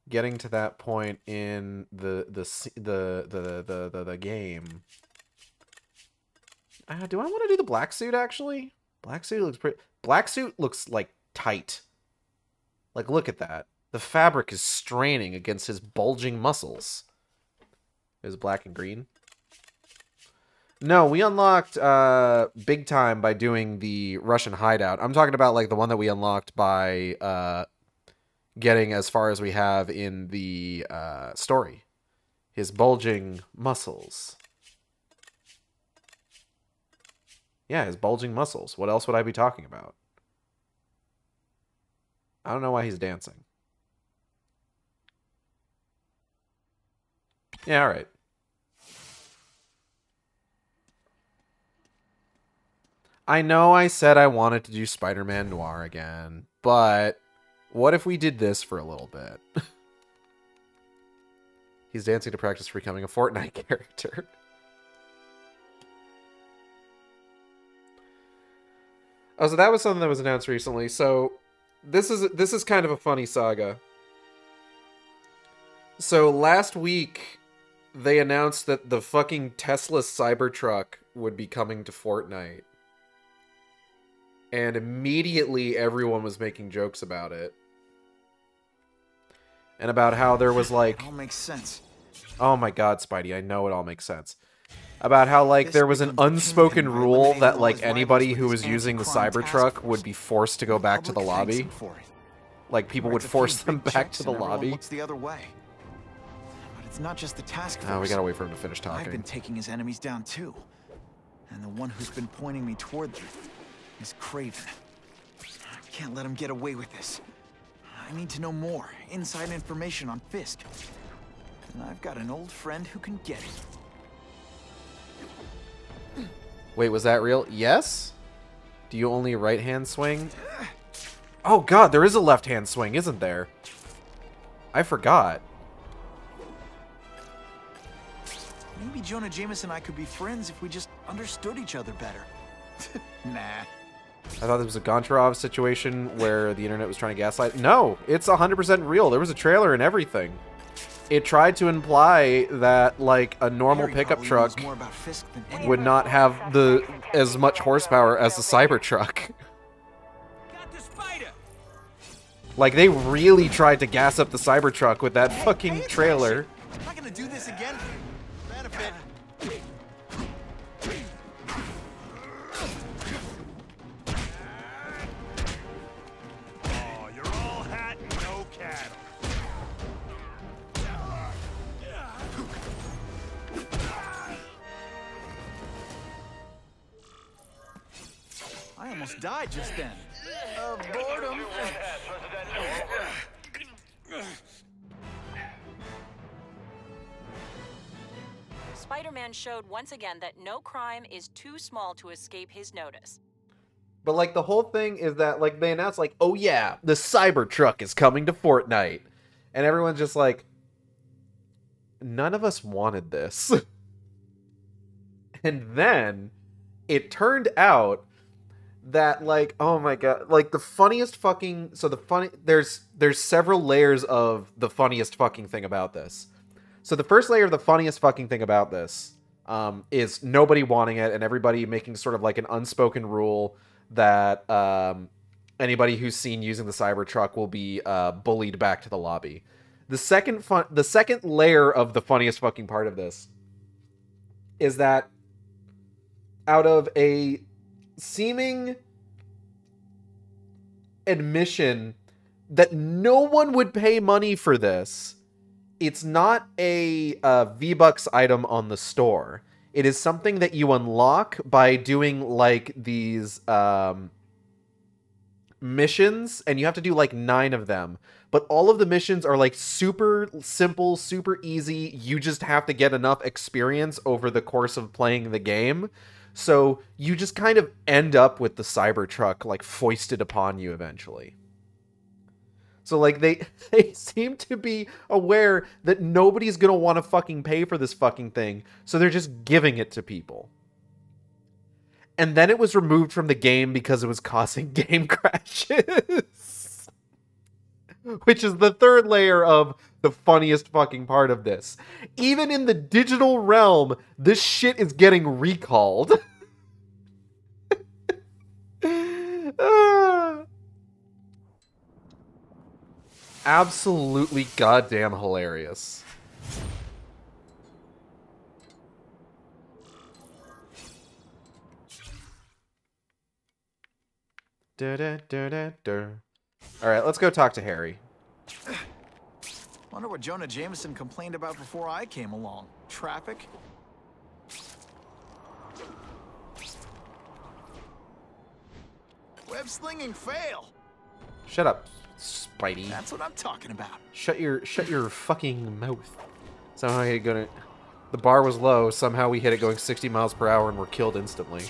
getting to that point in the game. Do I want to do the black suit actually? Black suit looks pretty. Black suit looks like tight. Like look at that. The fabric is straining against his bulging muscles. Is black and green? No, we unlocked Big Time by doing the Russian hideout. I'm talking about like the one that we unlocked by getting as far as we have in the story. His bulging muscles. Yeah, his bulging muscles. What else would I be talking about? I don't know why he's dancing. Yeah, alright. I know I said I wanted to do Spider-Man Noir again, but what if we did this for a little bit? He's dancing to practice for becoming a Fortnite character. Oh, so that was something that was announced recently. So this is kind of a funny saga. So last week they announced that the fucking Tesla Cybertruck would be coming to Fortnite. And immediately everyone was making jokes about it. And about how there was like... It all makes sense. Oh my god, Spidey, I know it all makes sense. About how like there was an unspoken rule that like anybody who was using the Cybertruck would be forced to go back to the lobby. Like people would force them back to the lobby. Looks the other way. But it's not just the task force. Oh, we gotta wait for him to finish talking. I've been taking his enemies down too. And the one who's been pointing me toward them is Craven. I can't let him get away with this. I need to know more, inside information on Fisk. And I've got an old friend who can get it. Wait, was that real? Yes? Do you only right-hand swing? Oh god, there is a left-hand swing, isn't there? I forgot. Maybe Jonah Jameson and I could be friends if we just understood each other better. Nah. I thought this was a Goncharov situation where the internet was trying to gaslight. No, it's 100% real. There was a trailer and everything. It tried to imply that, like, a normal pickup truck would not have as much horsepower as the Cybertruck. Like, they really tried to gas up the Cybertruck with that fucking trailer. I'm not gonna do this again. Benefit. Oh, you're all hat and no cattle. I almost died just then. Boredom. Spider-Man showed once again that no crime is too small to escape his notice. But, like, the whole thing is that, like, they announced, like, oh yeah, the Cybertruck is coming to Fortnite. And everyone's just like, none of us wanted this. And then it turned out that, like, oh my god, like, the funniest fucking... So there's several layers of the funniest fucking thing about this. So the first layer of the funniest fucking thing about this is nobody wanting it and everybody making sort of like an unspoken rule that anybody who's seen using the Cybertruck will be bullied back to the lobby. The second layer of the funniest fucking part of this is that out of a seeming admission that no one would pay money for this, it's not a V-Bucks item on the store. It is something that you unlock by doing, like, these missions, and you have to do, like, 9 of them. but all of the missions are like super simple, super easy. You just have to get enough experience over the course of playing the game. So you just kind of end up with the Cybertruck like foisted upon you eventually. So, like, they seem to be aware that nobody's gonna want to fucking pay for this fucking thing, so they're just giving it to people. And then it was removed from the game because it was causing game crashes. Which is the third layer of the funniest fucking part of this. Even in the digital realm, this shit is getting recalled. Absolutely goddamn hilarious. Alright, let's go talk to Harry. Wonder what Jonah Jameson complained about before I came along. Traffic? Web slinging fail! Shut up, Spidey. That's what I'm talking about. Shut your fucking mouth. Somehow I hit it. The bar was low. Somehow we hit it going 60 miles per hour and were killed instantly.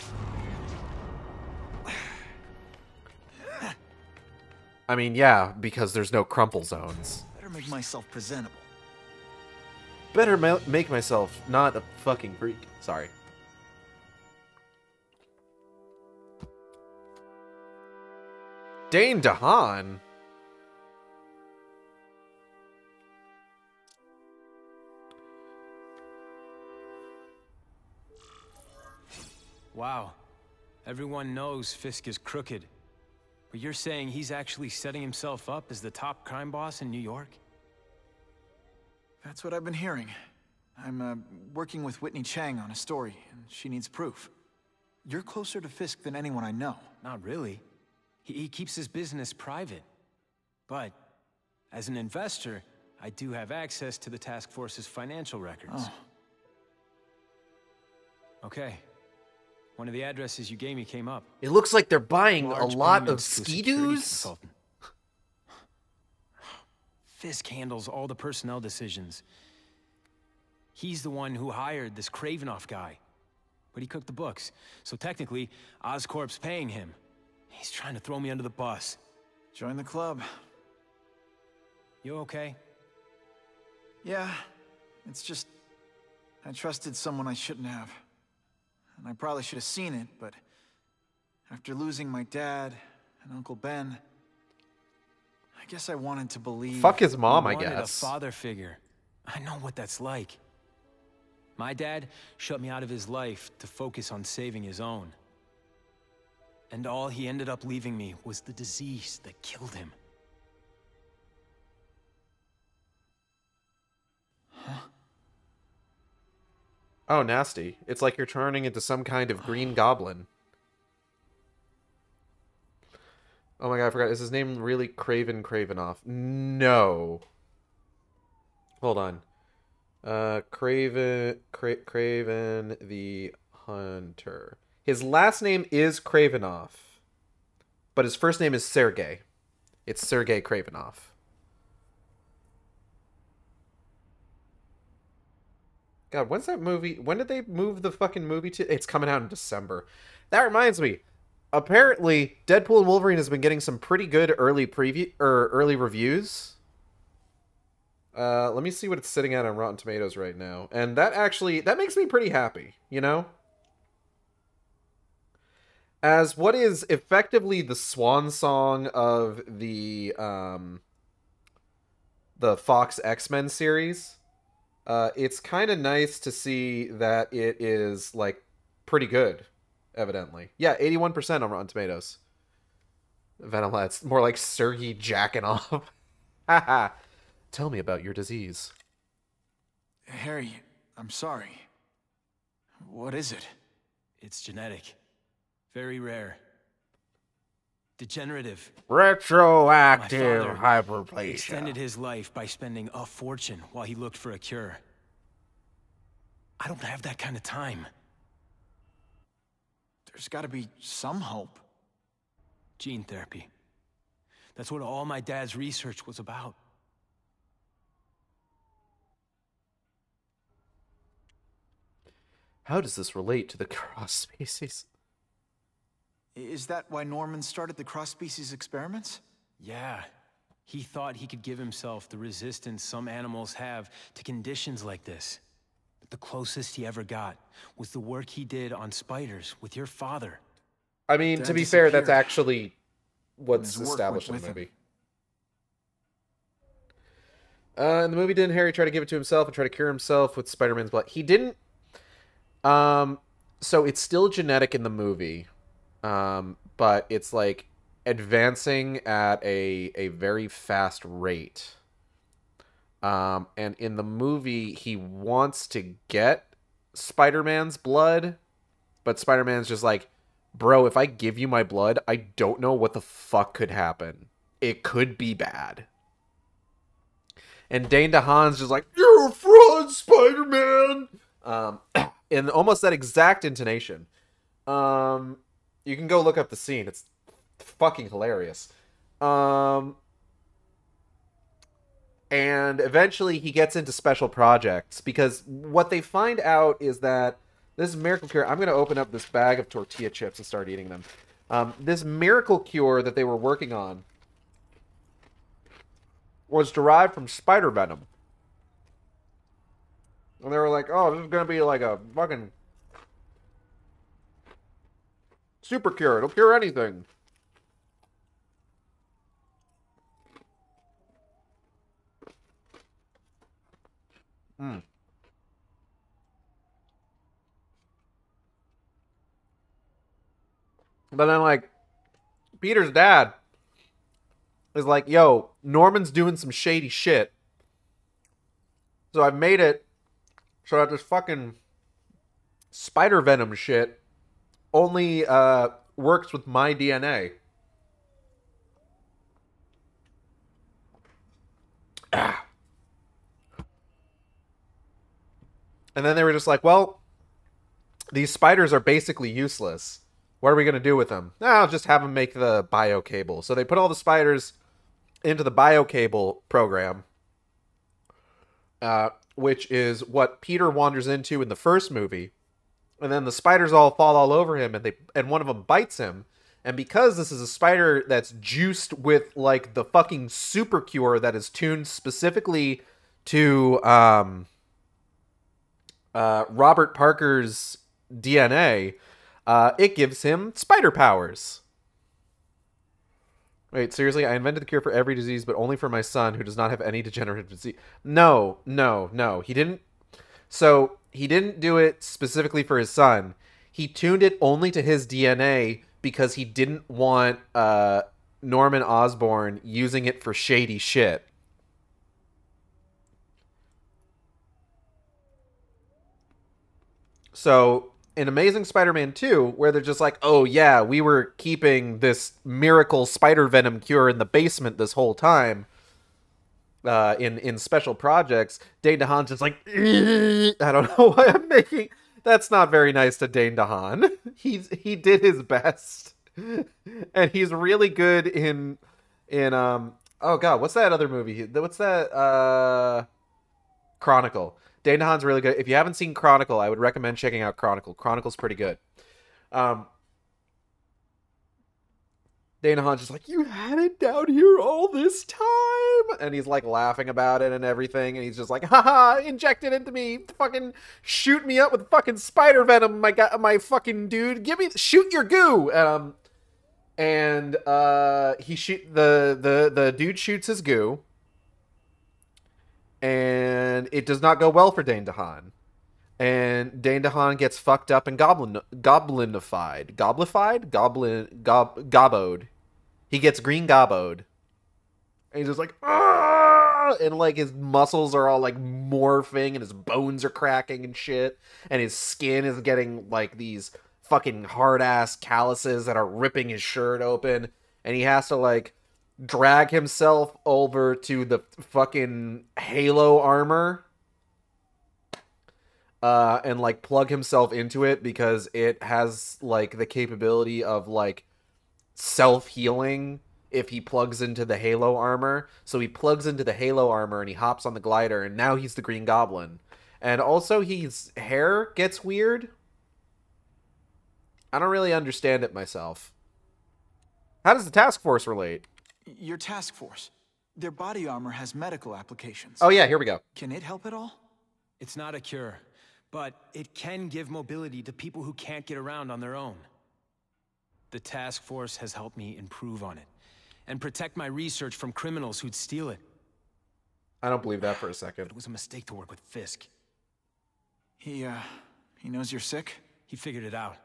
I mean, yeah, because there's no crumple zones. Better make myself presentable. Better make myself not a fucking freak. Sorry. Dane DeHaan? Wow. Everyone knows Fisk is crooked. But you're saying he's actually setting himself up as the top crime boss in New York? That's what I've been hearing. I'm working with Whitney Chang on a story, and she needs proof. You're closer to Fisk than anyone I know. Not really. He keeps his business private. But, as an investor, I do have access to the task force's financial records. Oh. Okay. One of the addresses you gave me came up. It looks like they're buying a Large lot of payments to a security ski-doos. consultant. Fisk handles all the personnel decisions. He's the one who hired this Kravinoff guy. But he cooked the books, so technically, Oscorp's paying him. He's trying to throw me under the bus. Join the club. You okay? Yeah, it's just... I trusted someone I shouldn't have. And I probably should have seen it, but... after losing my dad and Uncle Ben... I guess I wanted to believe... Fuck his mom, I You wanted guess. a father figure. I know what that's like. My dad shut me out of his life to focus on saving his own. And all he ended up leaving me was the disease that killed him. Huh? Oh, nasty. It's like you're turning into some kind of green goblin. Oh my god, I forgot. Is his name really Kravinoff? No. Hold on. Craven the Hunter. His last name is Kravinoff, but his first name is Sergei. It's Sergei Kravinoff. God, when's that movie? When did they move the fucking movie to? It's coming out in December. That reminds me. Apparently, Deadpool and Wolverine has been getting some pretty good early early reviews. Let me see what it's sitting at on Rotten Tomatoes right now. And that makes me pretty happy, you know? As what is effectively the swan song of the Fox X-Men series, it's kind of nice to see that it is, like, pretty good, evidently. Yeah, 81% on Rotten Tomatoes. Venom, it's more like Sergey jacking off. Haha. Tell me about your disease. Harry, I'm sorry. What is it? It's genetic. Very rare. Degenerative. Retroactive My father hyperplasia. extended his life by spending a fortune while he looked for a cure. I don't have that kind of time. There's gotta be some hope. Gene therapy. That's what all my dad's research was about. How does this relate to the cross species? Is that why Norman started the cross-species experiments? Yeah. He thought he could give himself the resistance some animals have to conditions like this. But the closest he ever got was the work he did on spiders with your father. I mean, Dad to be fair, that's disappeared. actually what's His work established in went the with him. movie. In the movie, didn't Harry try to give it to himself and try to cure himself with Spider-Man's blood? He didn't. So it's still genetic in the movie, but it's like advancing at a very fast rate. And in the movie, he wants to get Spider-Man's blood, but Spider-Man's just like, bro, if I give you my blood, I don't know what the fuck could happen. It could be bad. And Dane DeHaan's just like, you're a fraud, Spider-Man! In almost that exact intonation. You can go look up the scene. It's fucking hilarious. And eventually he gets into special projects because what they find out is that this miracle cure... I'm going to open up this bag of tortilla chips and start eating them. This miracle cure that they were working on was derived from spider venom. And they were like, oh, this is going to be like a fucking super cure. It'll cure anything. Mm. But then, like, Peter's dad is like, yo, Norman's doing some shady shit. So I've made it so that this fucking spider venom shit only works with my DNA. Ah. And then they were just like, well, these spiders are basically useless. What are we going to do with them? I'll just have them make the biocable. So they put all the spiders into the biocable program, which is what Peter wanders into in the first movie. And then the spiders all fall all over him, and one of them bites him. And because this is a spider that's juiced with, like, the fucking super cure that is tuned specifically to Robert Parker's DNA, it gives him spider powers. Wait, seriously? I invented the cure for every disease, but only for my son, who does not have any degenerative disease. No. He didn't. So, he didn't do it specifically for his son. He tuned it only to his DNA because he didn't want Norman Osborn using it for shady shit. So, in Amazing Spider-Man 2, where they're just like, oh yeah, we were keeping this miracle spider venom cure in the basement this whole time, in special projects, Dane DeHaan's just like, I don't know why I'm making... That's not very nice to Dane DeHaan. He did his best. And he's really good in oh god, what's that other movie? What's that, Chronicle. Dane DeHaan's really good. If you haven't seen Chronicle, I would recommend checking out Chronicle. Chronicle's pretty good. Dane DeHaan's just like, you had it down here all this time? And he's like laughing about it and everything. And he's just like, haha, inject it into me. Fucking shoot me up with fucking spider venom, my fucking dude. Shoot your goo. The dude shoots his goo. And it does not go well for Dane DeHaan. And Dane DeHaan gets fucked up and goblinified. Gobboed. He gets green gobboed. And he's just like, ah! And like his muscles are all like morphing and his bones are cracking and shit. And his skin is getting like these fucking hard ass calluses that are ripping his shirt open. And he has to like drag himself over to the fucking Halo armor and like plug himself into it because it has like the capability of like self-healing if he plugs into the Halo armor. So he plugs into the Halo armor and he hops on the glider, and now he's the Green Goblin. And also his hair gets weird. I don't really understand it myself. How does the task force relate? Your task force. Their body armor has medical applications. Oh yeah, here we go. Can it help at all? It's not a cure, but it can give mobility to people who can't get around on their own. The task force has helped me improve on it, and protect my research from criminals who'd steal it. I don't believe that for a second. It was a mistake to work with Fisk. He knows you're sick? He figured it out.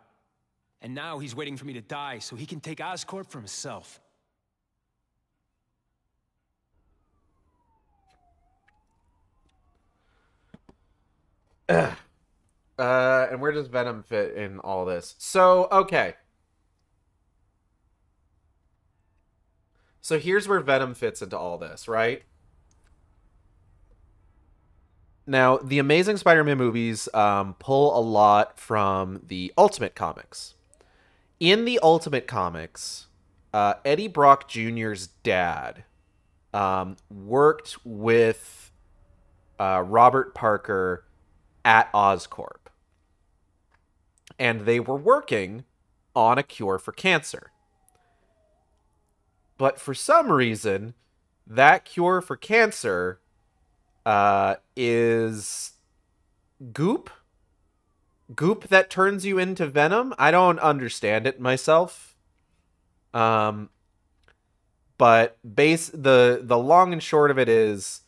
And now he's waiting for me to die so he can take Oscorp for himself. And where does Venom fit in all this? So, okay. So here's where Venom fits into all this, right? Now, the Amazing Spider-Man movies pull a lot from the Ultimate Comics. In the Ultimate Comics, Eddie Brock Jr.'s dad worked with Robert Parker at Oscorp. And they were working on a cure for cancer. But for some reason, that cure for cancer is goop? Goop that turns you into Venom? I don't understand it myself. But the long and short of it is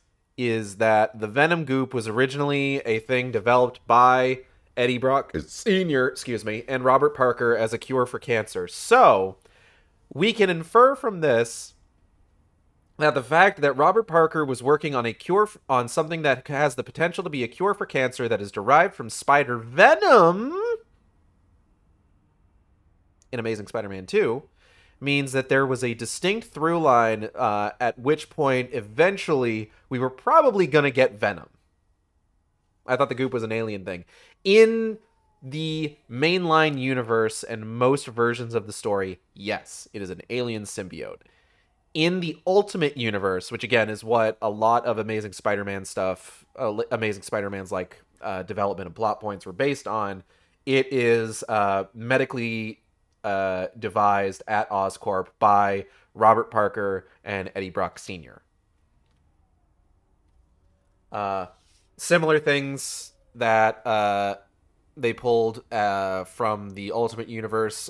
that the Venom goop was originally a thing developed by Eddie Brock Sr., and Robert Parker as a cure for cancer. So, we can infer from this that the fact that Robert Parker was working on a cure on something that has the potential to be a cure for cancer that is derived from Spider Venom in Amazing Spider-Man 2 means that there was a distinct through line at which point eventually we were probably going to get Venom. I thought the goop was an alien thing. In the mainline universe and most versions of the story, yes, it is an alien symbiote. In the Ultimate Universe, which again is what a lot of Amazing Spider-Man stuff, Amazing Spider-Man's like development and plot points were based on, it is medically devised at Oscorp by Robert Parker and Eddie Brock Sr. Similar things that they pulled from the Ultimate Universe.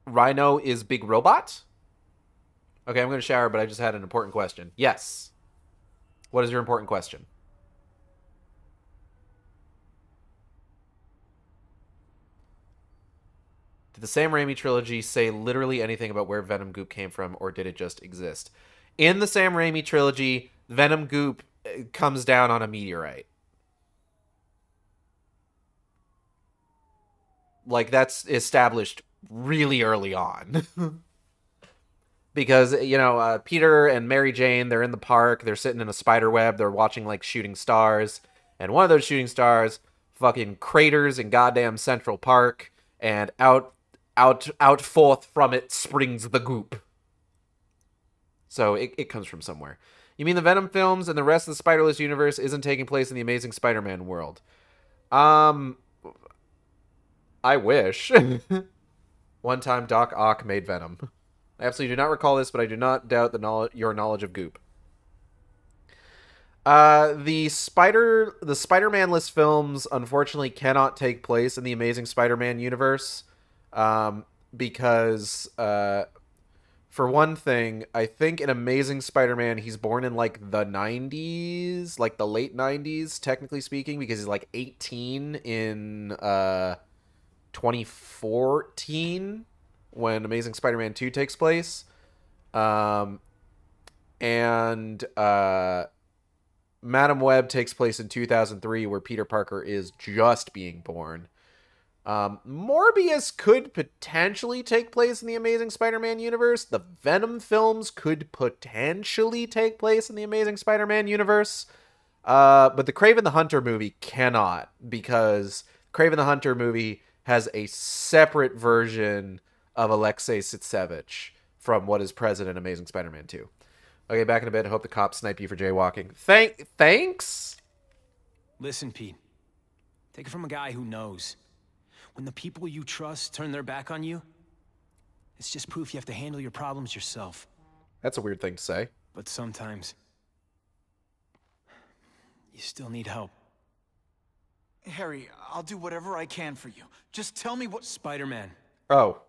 Rhino is Big Robot. Okay, I'm going to shower, but I just had an important question. Yes. What is your important question? Did the Sam Raimi trilogy say literally anything about where Venom Goop came from, or did it just exist? In the Sam Raimi trilogy, Venom Goop comes down on a meteorite. Like, that's established really early on. Because, you know, Peter and Mary Jane, they're in the park, they're sitting in a spider web, they're watching, like, shooting stars, and one of those shooting stars fucking craters in goddamn Central Park, and out forth from it springs the goop. So, it comes from somewhere. You mean the Venom films and the rest of the Spiderless universe isn't taking place in the Amazing Spider-Man world? I wish. One time Doc Ock made Venom. I absolutely do not recall this, but I do not doubt your knowledge of goop. The Spider-Man-less films unfortunately cannot take place in the Amazing Spider-Man universe, because for one thing, I think in Amazing Spider-Man he's born in like the 90s, like the late 90s, technically speaking, because he's like 18 in 2014 when Amazing Spider-Man 2 takes place. And Madam Web takes place in 2003, where Peter Parker is just being born. Morbius could potentially take place in the Amazing Spider-Man universe. The Venom films could potentially take place in the Amazing Spider-Man universe. But the Kraven the Hunter movie cannot, because Kraven the Hunter movie has a separate version of Alexei Sitsevich, from what is present in Amazing Spider-Man 2. Okay, back in a bit. I hope the cops snipe you for jaywalking. Thanks? Listen, Pete. Take it from a guy who knows. When the people you trust turn their back on you, it's just proof you have to handle your problems yourself. That's a weird thing to say. But sometimes, you still need help. Harry, I'll do whatever I can for you. Just tell me what... Spider-Man. Oh.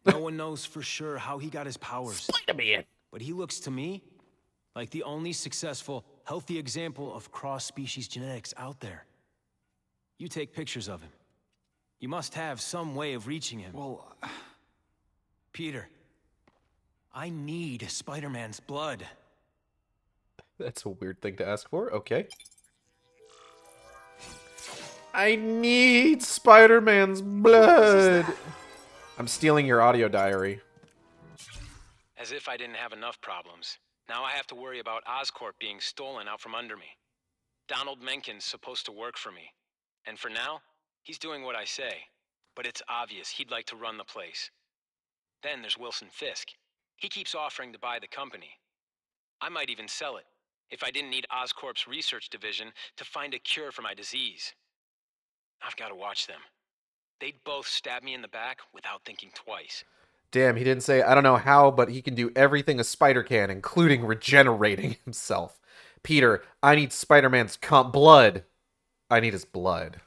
No one knows for sure how he got his powers. Spider-Man! But he looks to me like the only successful, healthy example of cross-species genetics out there. You take pictures of him. You must have some way of reaching him. Well... Peter, I need Spider-Man's blood. That's a weird thing to ask for. Okay. I need Spider-Man's blood. I'm stealing your audio diary. As if I didn't have enough problems. Now I have to worry about Oscorp being stolen out from under me. Donald Menken's supposed to work for me. And for now, he's doing what I say. But it's obvious he'd like to run the place. Then there's Wilson Fisk. He keeps offering to buy the company. I might even sell it, if I didn't need Oscorp's research division to find a cure for my disease. I've got to watch them. They'd both stab me in the back without thinking twice. Damn, he didn't say, I don't know how, but he can do everything a spider can, including regenerating himself. Peter, I need Spider-Man's blood. I need his blood.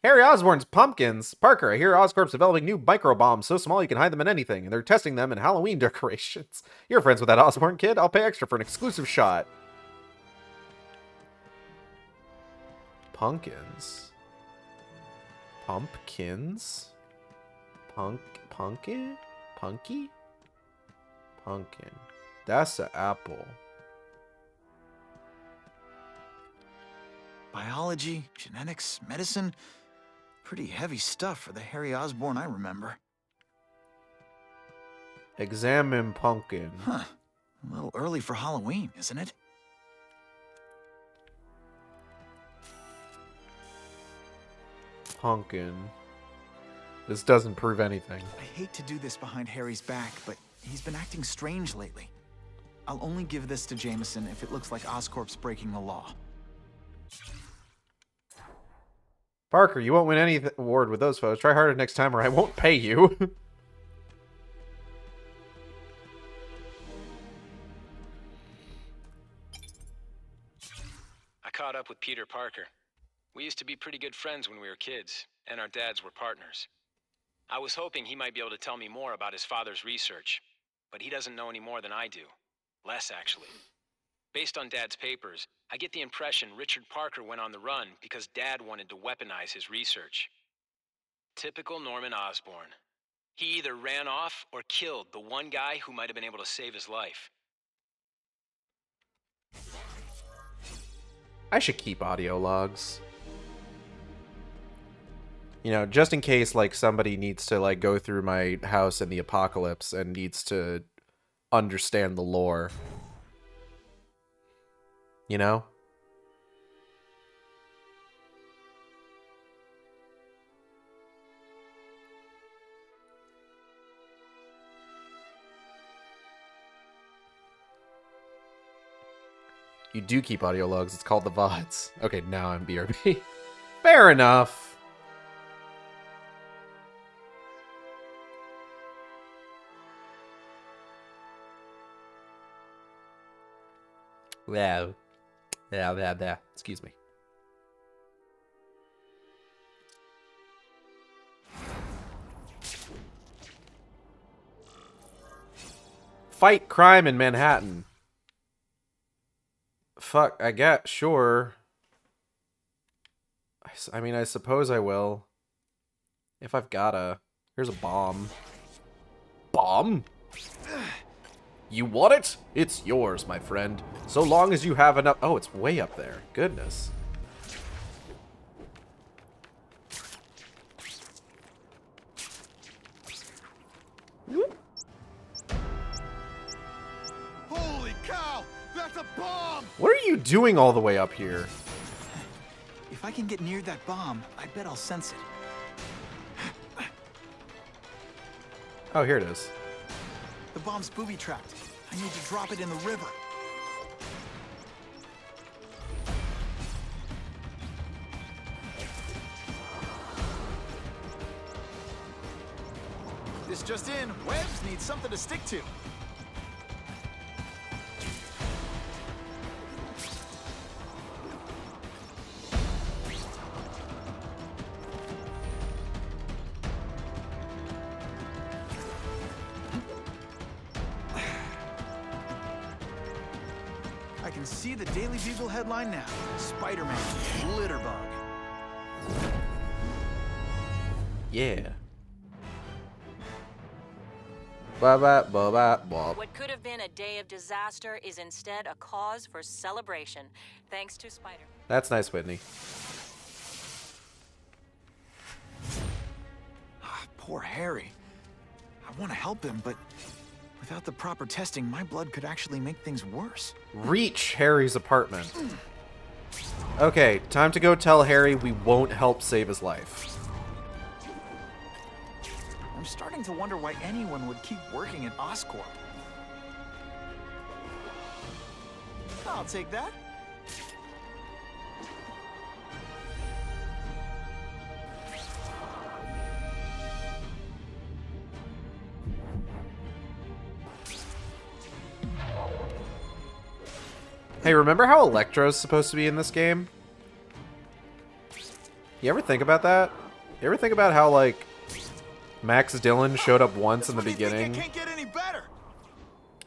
Harry Osborn's pumpkins. Parker, I hear Oscorp's developing new microbombs so small you can hide them in anything, and they're testing them in Halloween decorations. You're friends with that Osborn kid? I'll pay extra for an exclusive shot. Pumpkins. Pumpkins? Pumpkin? Punky? Pumpkin. That's an apple. Biology, genetics, medicine... Pretty heavy stuff for the Harry Osborn I remember. Examine pumpkin. Huh. A little early for Halloween, isn't it? Pumpkin. This doesn't prove anything. I hate to do this behind Harry's back, but he's been acting strange lately. I'll only give this to Jameson if it looks like Oscorp's breaking the law. Parker, you won't win any award with those photos. Try harder next time or I won't pay you. I caught up with Peter Parker. We used to be pretty good friends when we were kids, and our dads were partners. I was hoping he might be able to tell me more about his father's research, but he doesn't know any more than I do. Less, actually. Based on Dad's papers, I get the impression Richard Parker went on the run because Dad wanted to weaponize his research. Typical Norman Osborn. He either ran off or killed the one guy who might have been able to save his life. I should keep audio logs. You know, just in case, like, somebody needs to, like, go through my house in the apocalypse and needs to understand the lore. You know? You do keep audio logs. It's called the VODs. Okay, now I'm BRB. Fair enough. Yeah. Excuse me. Fight crime in Manhattan. Fuck, I get, sure. I mean, I suppose I will. If I've gotta. Here's a bomb. Bomb? You want it? It's yours, my friend. So long as you have enough... Oh, it's way up there. Goodness. Holy cow! That's a bomb! What are you doing all the way up here? If I can get near that bomb, I bet I'll sense it. Oh, here it is. The bomb's booby-trapped. I need to drop it in the river. This just in, Webbs needs something to stick to. I can see the Daily Bugle headline now. Spider-Man, Litterbug. Yeah. Ba-ba-ba-ba-ba. What could have been a day of disaster is instead a cause for celebration, thanks to Spider. That's nice, Whitney. Poor Harry. I want to help him, but without the proper testing, my blood could actually make things worse. Reach Harry's apartment. Okay, time to go tell Harry we won't help save his life. I'm starting to wonder why anyone would keep working at Oscorp. I'll take that. Hey, remember how Electro's supposed to be in this game? You ever think about that? You ever think about how, like, Max Dillon showed up once in the beginning? It can't get any better.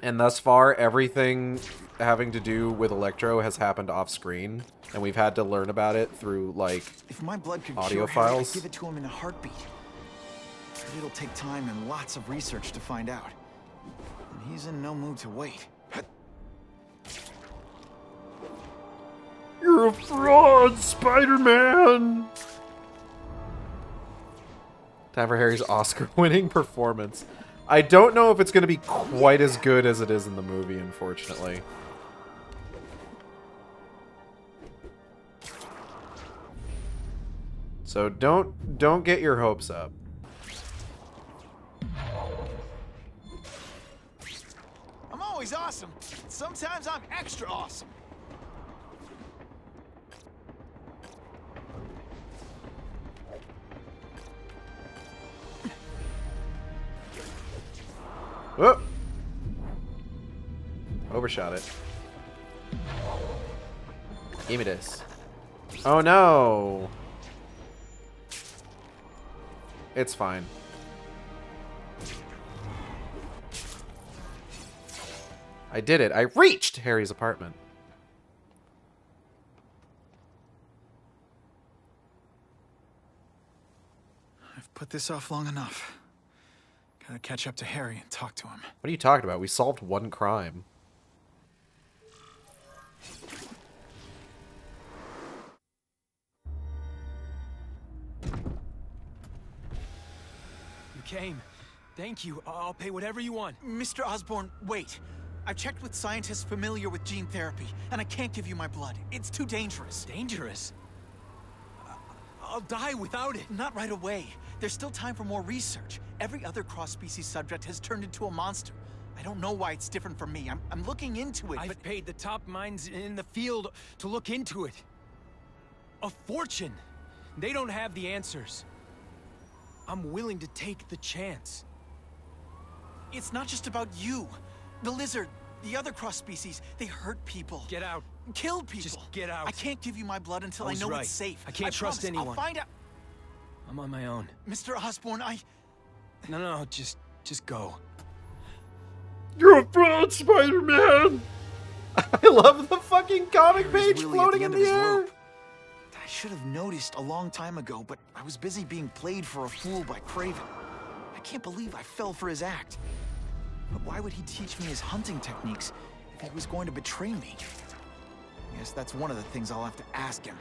And thus far, everything having to do with Electro has happened off screen, and we've had to learn about it through, like, if my blood could audio cure Harry, I'd files. give it to him in a heartbeat. But it'll take time and lots of research to find out. And he's in no mood to wait. You're a fraud, Spider-Man! Time for Harry's Oscar-winning performance. I don't know if it's going to be quite as good as it is in the movie, unfortunately. So don't get your hopes up. I'm always awesome. Sometimes I'm extra awesome. Whoop! Overshot it. Give me this. Oh no! It's fine. I did it. I reached Harry's apartment. I've put this off long enough. Gotta catch up to Harry and talk to him. What are you talking about? We solved one crime. You came. Thank you. I'll pay whatever you want. Mr. Osborn, wait. I've checked with scientists familiar with gene therapy, and I can't give you my blood. It's too dangerous. Dangerous? I'll die without it. Not right away. There's still time for more research. Every other cross-species subject has turned into a monster. I don't know why it's different from me. I'm looking into it, I've paid the top minds in the field to look into it. A fortune. They don't have the answers. I'm willing to take the chance. It's not just about you. The lizard, the other cross-species, they hurt people. Get out. Kill people. Just get out. I can't give you my blood until I know right. it's safe. I can't trust promise. anyone. I'll find out. I'm on my own. Mr. Osborn, No, just go. You're a fraud, Spider-Man! I love the fucking comic Harry's page really floating at in the the end of his air. rope. I should have noticed a long time ago, but I was busy being played for a fool by Craven. I can't believe I fell for his act. But why would he teach me his hunting techniques if he was going to betray me? I guess that's one of the things I'll have to ask him.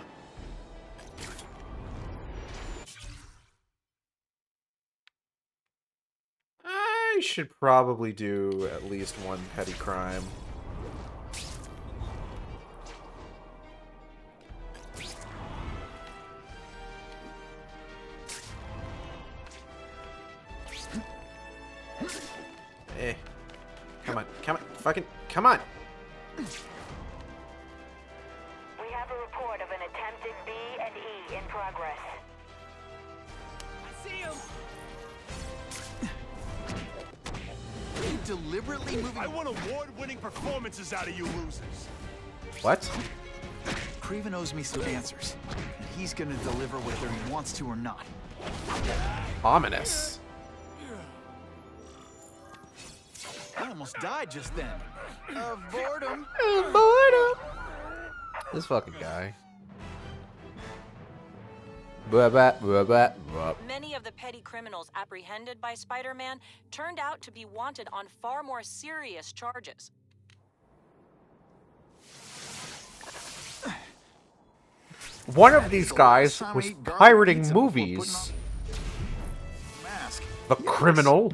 I should probably do at least one petty crime. Eh. Fucking, come on. We have a report of an attempted B and E in progress. I see him! Are you deliberately moving? I want award-winning performances out of you losers. What? Craven owes me some answers. And he's gonna deliver whether he wants to or not. Ominous. I almost died just then. Of boredom. This fucking guy. Blah, blah, blah, blah, blah. Many of the petty criminals apprehended by Spider-Man turned out to be wanted on far more serious charges. One of these guys was pirating movies. Mask. The criminal.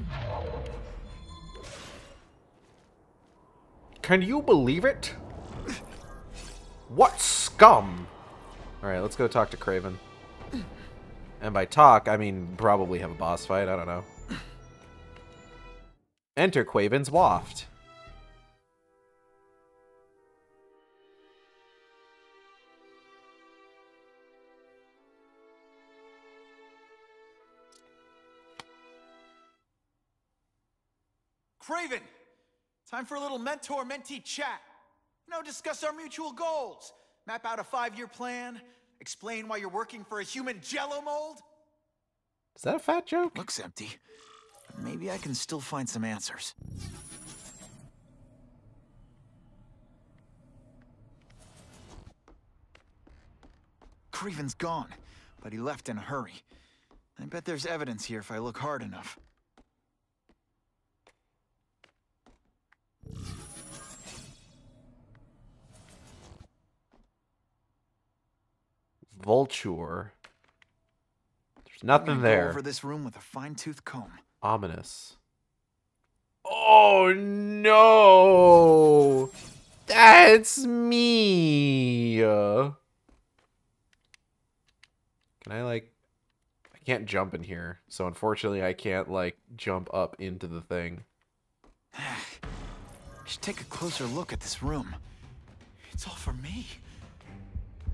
Can you believe it? What scum? Alright, let's go talk to Craven. And by talk, I mean probably have a boss fight, I don't know. Enter Craven's Waft. Craven! Time for a little mentor-mentee chat. You know, discuss our mutual goals. Map out a 5-year plan. Explain why you're working for a human jello mold. Is that a fat joke? Looks empty. But maybe I can still find some answers. Craven's gone, but he left in a hurry. I bet there's evidence here if I look hard enough. Vulture. There's nothing Go there. over this room with a fine-tooth comb. Ominous. Oh no! That's me! Can I, like... I can't jump in here, so unfortunately I can't, like, jump up into the thing. I should take a closer look at this room. It's all for me.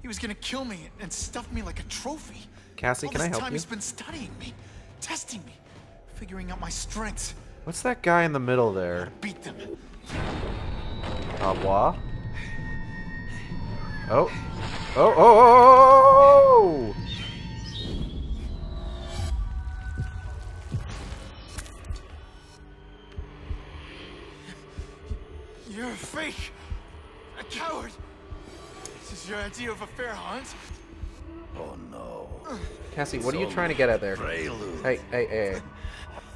He was gonna kill me and stuff me like a trophy. Cassie, can I help All this time you? he's been studying me, testing me, figuring out my strengths. What's that guy in the middle there? Beat them. Au revoir. Oh. Oh, oh, oh, oh, oh! You're a fake. A coward. This is your idea of a fair hunt? Oh no. Cassie, what are you trying to get at there? Prelude. Hey, hey, hey, hey.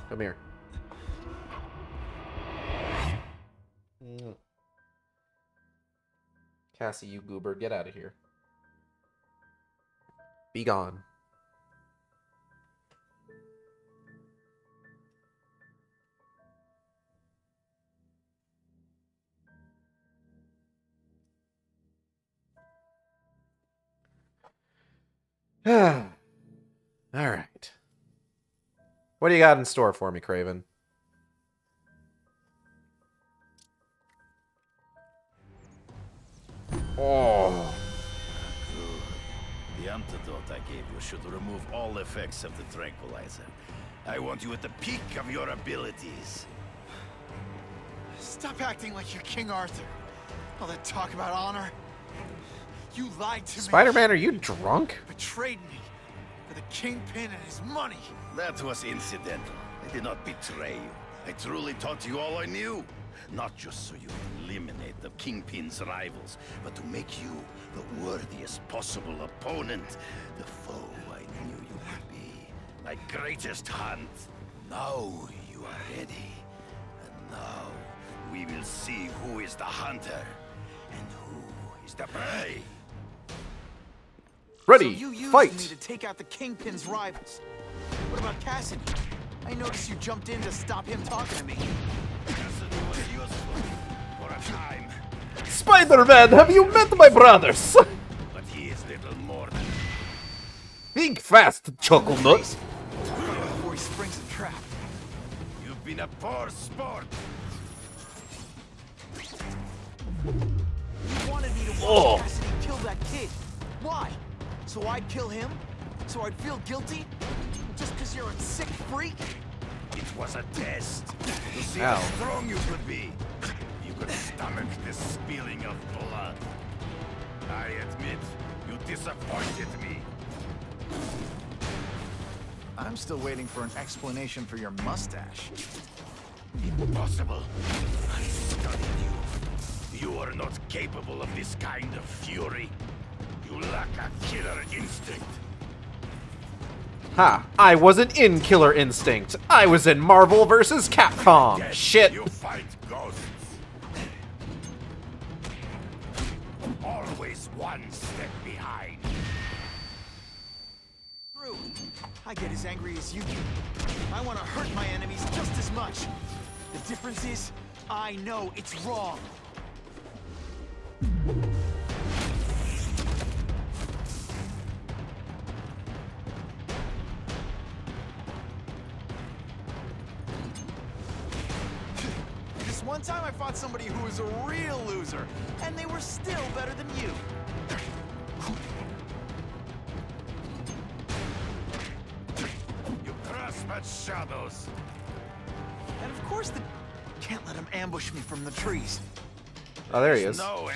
Come here. Cassie, you goober, get out of here. Be gone. All right. What do you got in store for me, Craven? Oh. The antidote I gave you should remove all effects of the tranquilizer. I want you at the peak of your abilities. Stop acting like you're King Arthur. All that talk about honor. You lied to me. Spider-Man, are you drunk? Betrayed me for the Kingpin and his money. That was incidental. I did not betray you. I truly taught you all I knew. Not just so you would eliminate the Kingpin's rivals, but to make you the worthiest possible opponent. The foe I knew you would be. My greatest hunt. Now you are ready. And now we will see who is the hunter and who is the prey. Ready, So you used fight! me to take out the Kingpin's rivals. What about Cassidy? I noticed you jumped in to stop him talking to me. Cassidy was useful for a time, Spider-Man, have you met my brothers? but he is little more than... Think fast, Chuckle Nut. Before he springs a trap. You've been a poor sport. You wanted me to watch Cassidy kill that kid. Why? So I'd kill him? So I'd feel guilty? Just because you're a sick freak? It was a test to see Ow. how strong you could be. You could stomach the spilling of blood. I admit, you disappointed me. I'm still waiting for an explanation for your mustache. Impossible. I studied you. You are not capable of this kind of fury. You lack a killer instinct. Ha! I wasn't in Killer Instinct. I was in Marvel vs. Capcom. Yes, Shit. You fight ghosts. Always one step behind. True. I get as angry as you do. I want to hurt my enemies just as much. The difference is, I know it's wrong. This one time I fought somebody who was a real loser, and they were still better than you. You grasp at shadows. And of course can't let him ambush me from the trees. Oh, there he is. No,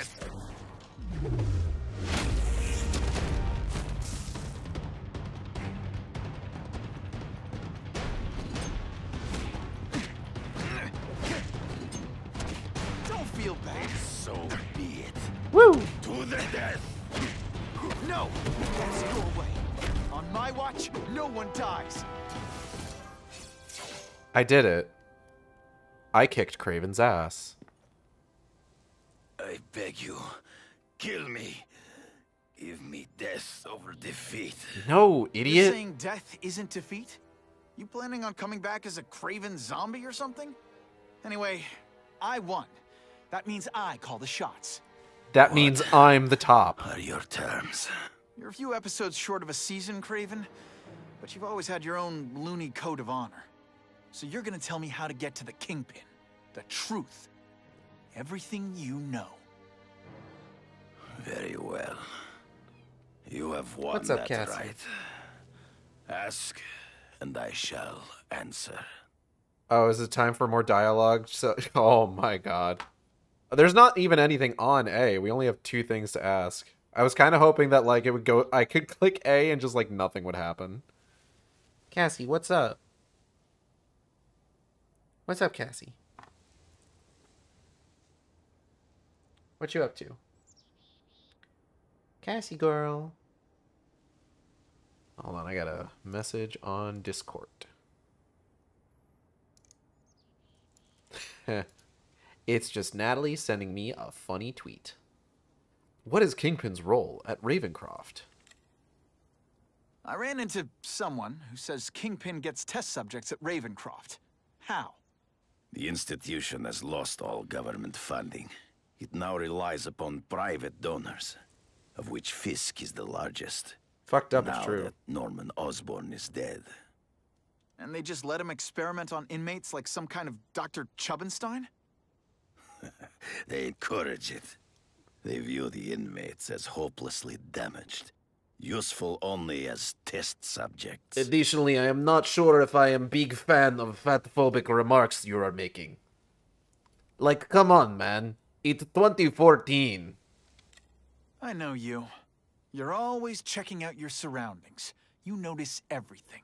Don't feel bad. so be it. Woo! To the death. No! That's your way. On my watch, no one dies. I did it. I kicked Craven's ass. I beg you, kill me. Give me death over defeat. No, You're idiot. saying death isn't defeat? You planning on coming back as a craven zombie or something? Anyway, I won. That means I call the shots. That means I'm the top. What are your terms? You're a few episodes short of a season, Craven, but you've always had your own loony code of honor. So you're gonna tell me how to get to the Kingpin. The truth. Everything you know. Very well. You have won What's up, that Cassie? right. Ask, and I shall answer. Oh, is it time for more dialogue? So, oh my god. There's not even anything on A. We only have 2 things to ask. I was kind of hoping that, like, it would go... I could click A and just, like, nothing would happen. Cassie, what's up? What's up, Cassie? What you up to? Cassie girl. Hold on, I got a message on Discord. It's just Natalie sending me a funny tweet. What is Kingpin's role at Ravencroft? I ran into someone who says Kingpin gets test subjects at Ravencroft. How? The institution has lost all government funding. It now relies upon private donors, of which Fisk is the largest. Fucked up, now it's true. that Norman Osborn is dead. And they just let him experiment on inmates like some kind of Dr. Chubbenstein? They encourage it. They view the inmates as hopelessly damaged, useful only as test subjects. Additionally, I am not sure if I am big fan of fatphobic remarks you are making. Like, come on, man. It's 2014. I know you. You're always checking out your surroundings. You notice everything.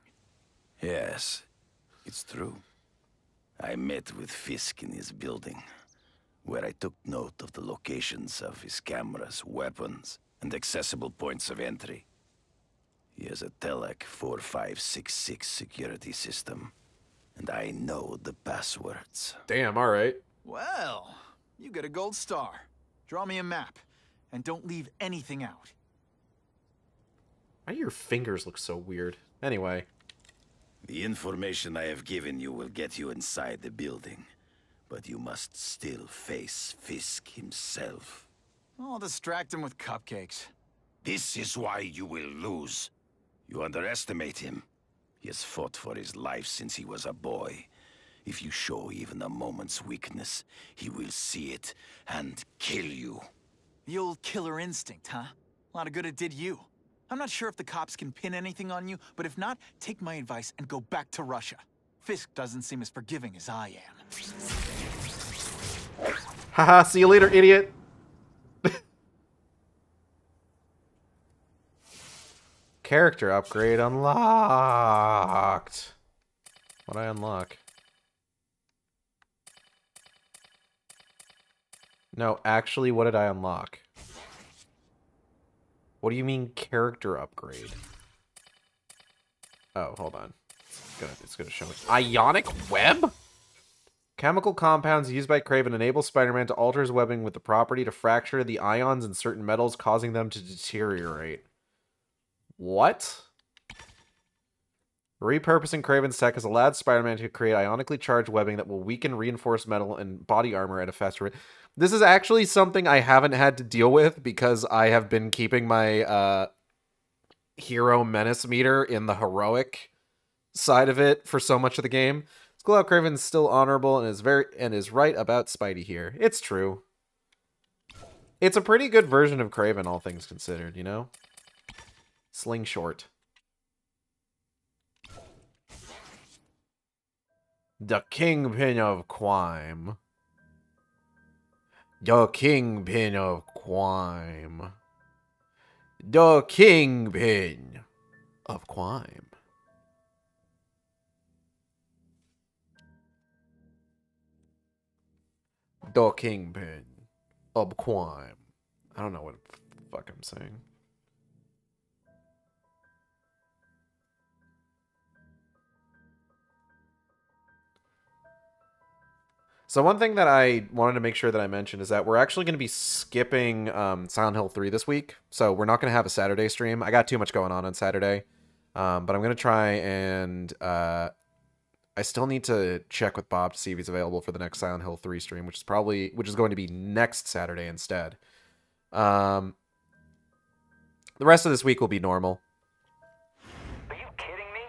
Yes, it's true. I met with Fisk in his building, where I took note of the locations of his cameras, weapons, and accessible points of entry. He has a Telec 4566 security system, and I know the passwords. Damn, alright. Well, you get a gold star. Draw me a map, and don't leave anything out. Why do your fingers look so weird? Anyway. The information I have given you will get you inside the building, but you must still face Fisk himself. I'll distract him with cupcakes. This is why you will lose. You underestimate him. He has fought for his life since he was a boy. If you show even a moment's weakness, he will see it and kill you. The old killer instinct, huh? A lot of good it did you. I'm not sure if the cops can pin anything on you, but if not, take my advice and go back to Russia. Fisk doesn't seem as forgiving as I am. Haha, see you later, idiot. Character upgrade unlocked. What'd I unlock? No, actually, what did I unlock? What do you mean character upgrade? Oh, hold on. It's gonna show me. Ionic web? Chemical compounds used by Kraven enable Spider-Man to alter his webbing with the property to fracture the ions in certain metals, causing them to deteriorate. What? Repurposing Kraven's tech has allowed Spider-Man to create ionically charged webbing that will weaken reinforced metal and body armor at a faster rate. This is actually something I haven't had to deal with because I have been keeping my hero menace meter in the heroic side of it for so much of the game. It's cool how Kraven's still honorable and is right about Spidey here. It's true. It's a pretty good version of Kraven, all things considered, you know? Slingshot. The Kingpin of Crime. The Kingpin of Crime. The Kingpin of Crime. The Kingpin of Crime. I don't know what the fuck I'm saying. So one thing that I wanted to make sure that I mentioned is that we're actually going to be skipping Silent Hill 3 this week. So we're not going to have a Saturday stream. I got too much going on Saturday. But I'm going to try and... I still need to check with Bob to see if he's available for the next Silent Hill 3 stream, which is going to be next Saturday instead. The rest of this week will be normal. Are you kidding me?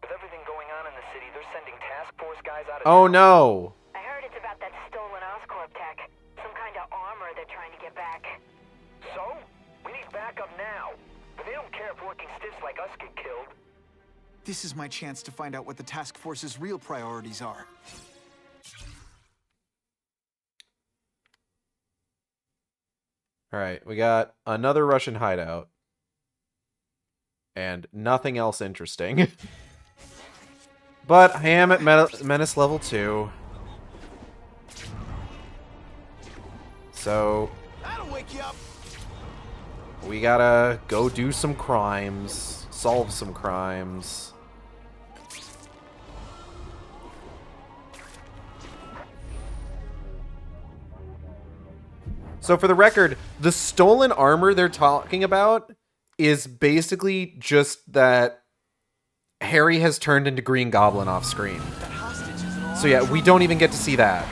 With everything going on in the city, they're sending task force guys out of Oh town. no! That stolen Oscorp tech. Some kind of armor they're trying to get back. So? We need backup now. But they don't care if working stiffs like us get killed. This is my chance to find out what the task force's real priorities are. Alright, we got another Russian hideout. And nothing else interesting. But I am at Menace level 2. So, That'll wake you up. We gotta go do some crimes, solve some crimes. So for the record, the stolen armor they're talking about is basically just that Harry has turned into Green Goblin off screen. So yeah, we don't even get to see that.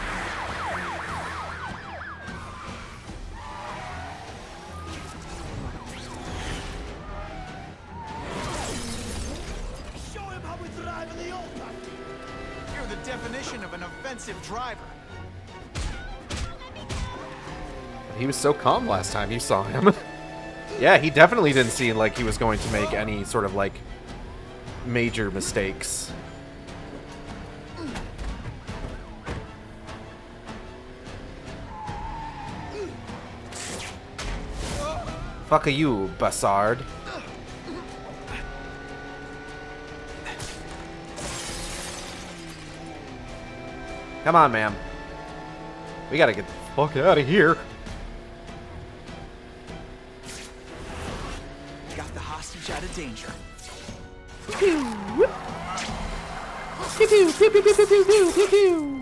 Driver. He was so calm last time you saw him. Yeah, he definitely didn't seem like he was going to make any sort of like major mistakes. Fuck you, Bassard. Come on, ma'am. We gotta get the fuck out of here. Got the hostage out of danger. Pew, pew, pew, pew, pew, pew, pew, pew, pew, pew.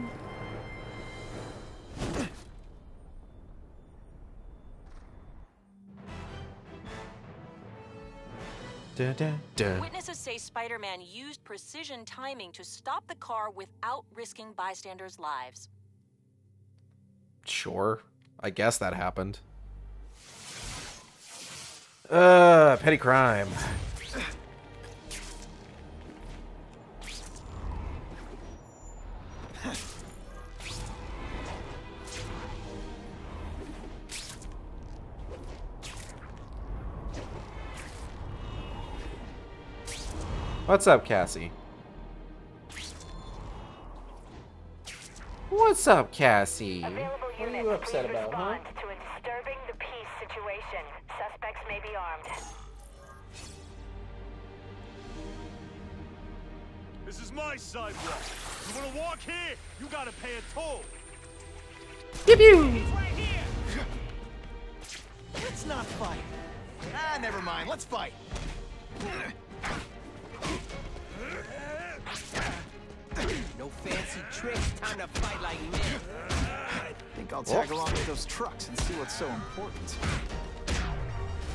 Da, da, da. Witnesses say Spider-Man used precision timing to stop the car without risking bystanders' lives. Sure. I guess that happened. Petty crime. What's up, Cassie? What's up, Cassie? Available What are units, you upset please about, huh? respond to a disturbing the peace situation. Suspects may be armed. This is my sidewalk. You wanna walk here? You gotta pay a toll. Pew pew! He's right here! Let's not fight. Ah, never mind. Let's fight. No fancy tricks, time to fight like men. Think I'll tag along with those trucks and see what's so important.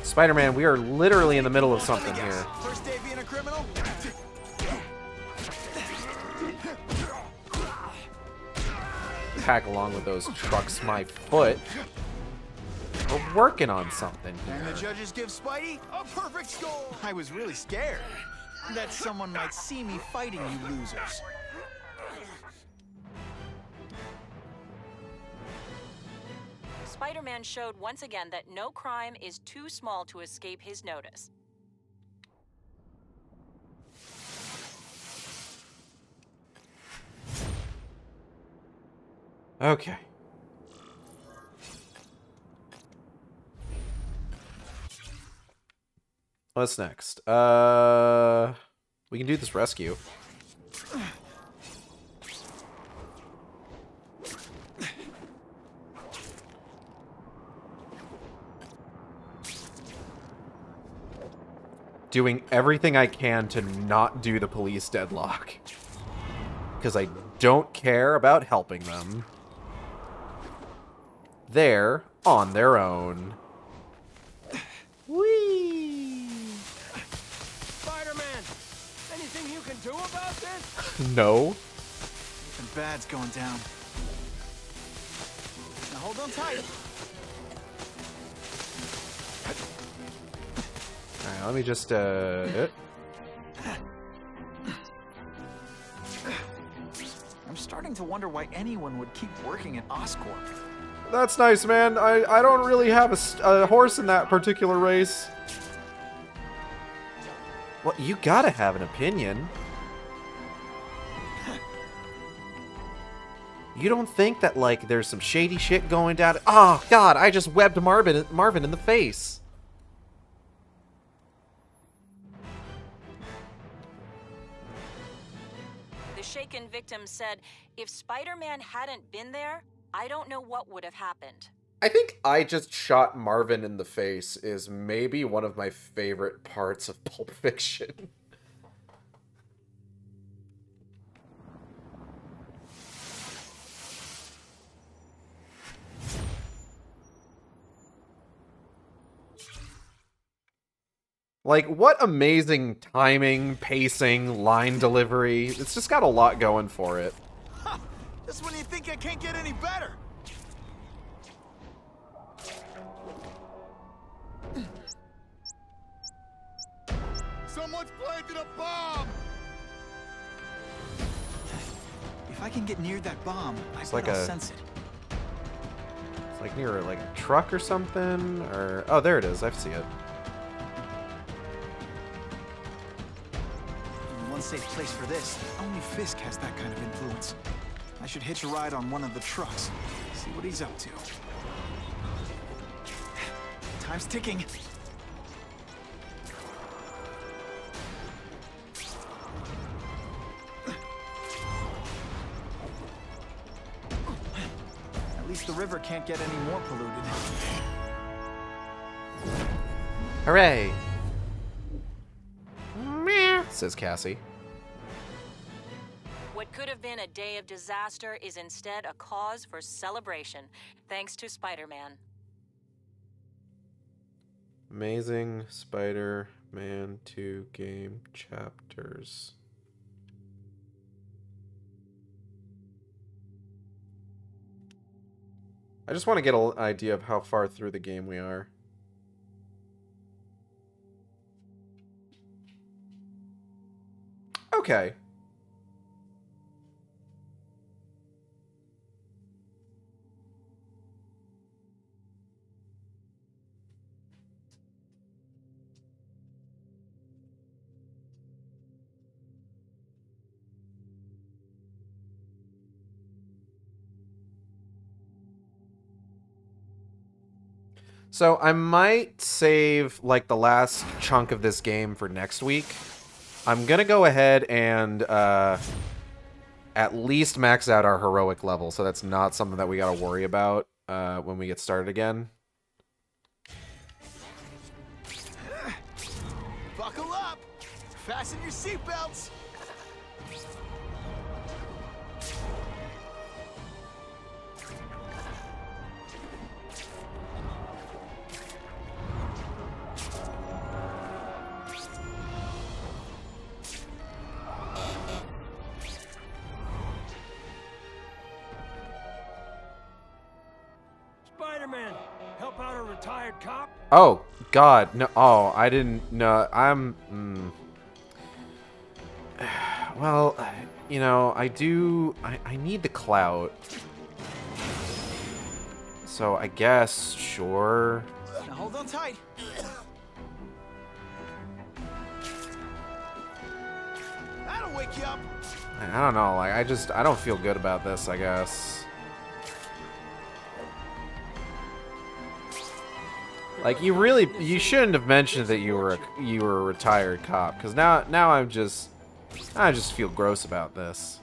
Spider-Man, we are literally in the middle of something here. First day being a criminal? Tag along with those trucks, my foot. We're working on something And the here. judges give Spidey a perfect score. I was really scared that someone might see me fighting you losers. Spider-Man showed once again that no crime is too small to escape his notice. Okay. What's next? We can do this rescue. Doing everything I can to not do the police deadlock. Because I don't care about helping them. They're on their own. Whee! Spider-Man, anything you can do about this? No. Something bad's going down. Now hold on tight. Alright, let me just, I'm starting to wonder why anyone would keep working at Oscorp. That's nice, man. I don't really have a horse in that particular race. Well, you gotta have an opinion. You don't think that, like, there's some shady shit going down? Oh, God, I just webbed Marvin in the face. The shaken victim said, if Spider-Man hadn't been there, I don't know what would have happened. I think I just shot Marvin in the face is maybe one of my favorite parts of Pulp Fiction. Like, what amazing timing, pacing, line delivery. It's just got a lot going for it. Ha! Just when you think I can't get any better. Someone's planted a bomb! If I can get near that bomb, I It's bet like I'll a- sense it. It's like near like a truck or something, or oh, there it is. I see it. One safe place for this. Only Fisk has that kind of influence. I should hitch a ride on one of the trucks. See what he's up to. Time's ticking. At least the river can't get any more polluted. Hooray! Meow, says Cassie. What could have been a day of disaster is instead a cause for celebration, thanks to Spider-Man. Amazing Spider-Man 2 game chapters. I just want to get an idea of how far through the game we are. Okay. So I might save like the last chunk of this game for next week. I'm gonna go ahead and at least max out our heroic level, so that's not something that we gotta worry about when we get started again. Buckle up! Fasten your seatbelts! Spider-Man, help out a retired cop? Oh, God. No. Oh, I didn't know. Well, you know, I need the clout. So I guess, sure. Now hold on tight. That'll wake you up. I don't know. Like, I don't feel good about this, I guess. Like, you shouldn't have mentioned that you were a retired cop, because now I just feel gross about this.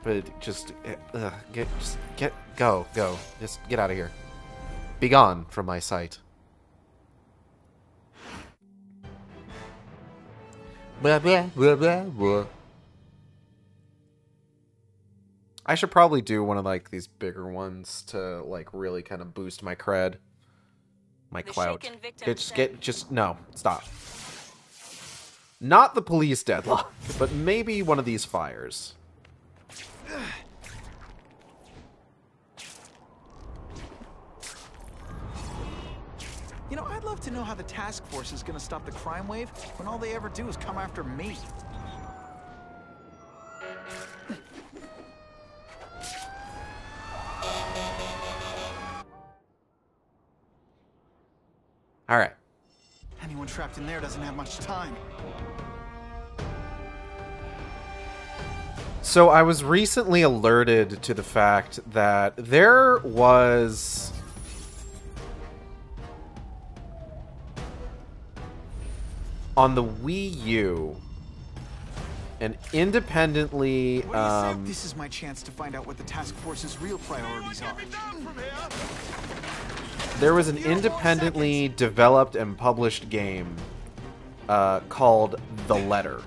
But just go, just get out of here. Be gone from my sight. Blah blah blah blah blah. I should probably do one of like these bigger ones to like really kind of boost my cred, my clout. No, stop. Not the police deadlock, but maybe one of these fires. You know, I'd love to know how the task force is gonna stop the crime wave when all they ever do is come after me. All right. Anyone trapped in there doesn't have much time. So I was recently alerted to the fact that there was on the Wii U an independently What do you say? This is my chance to find out what the task force's real priorities are. There was an independently developed and published game called The Letter.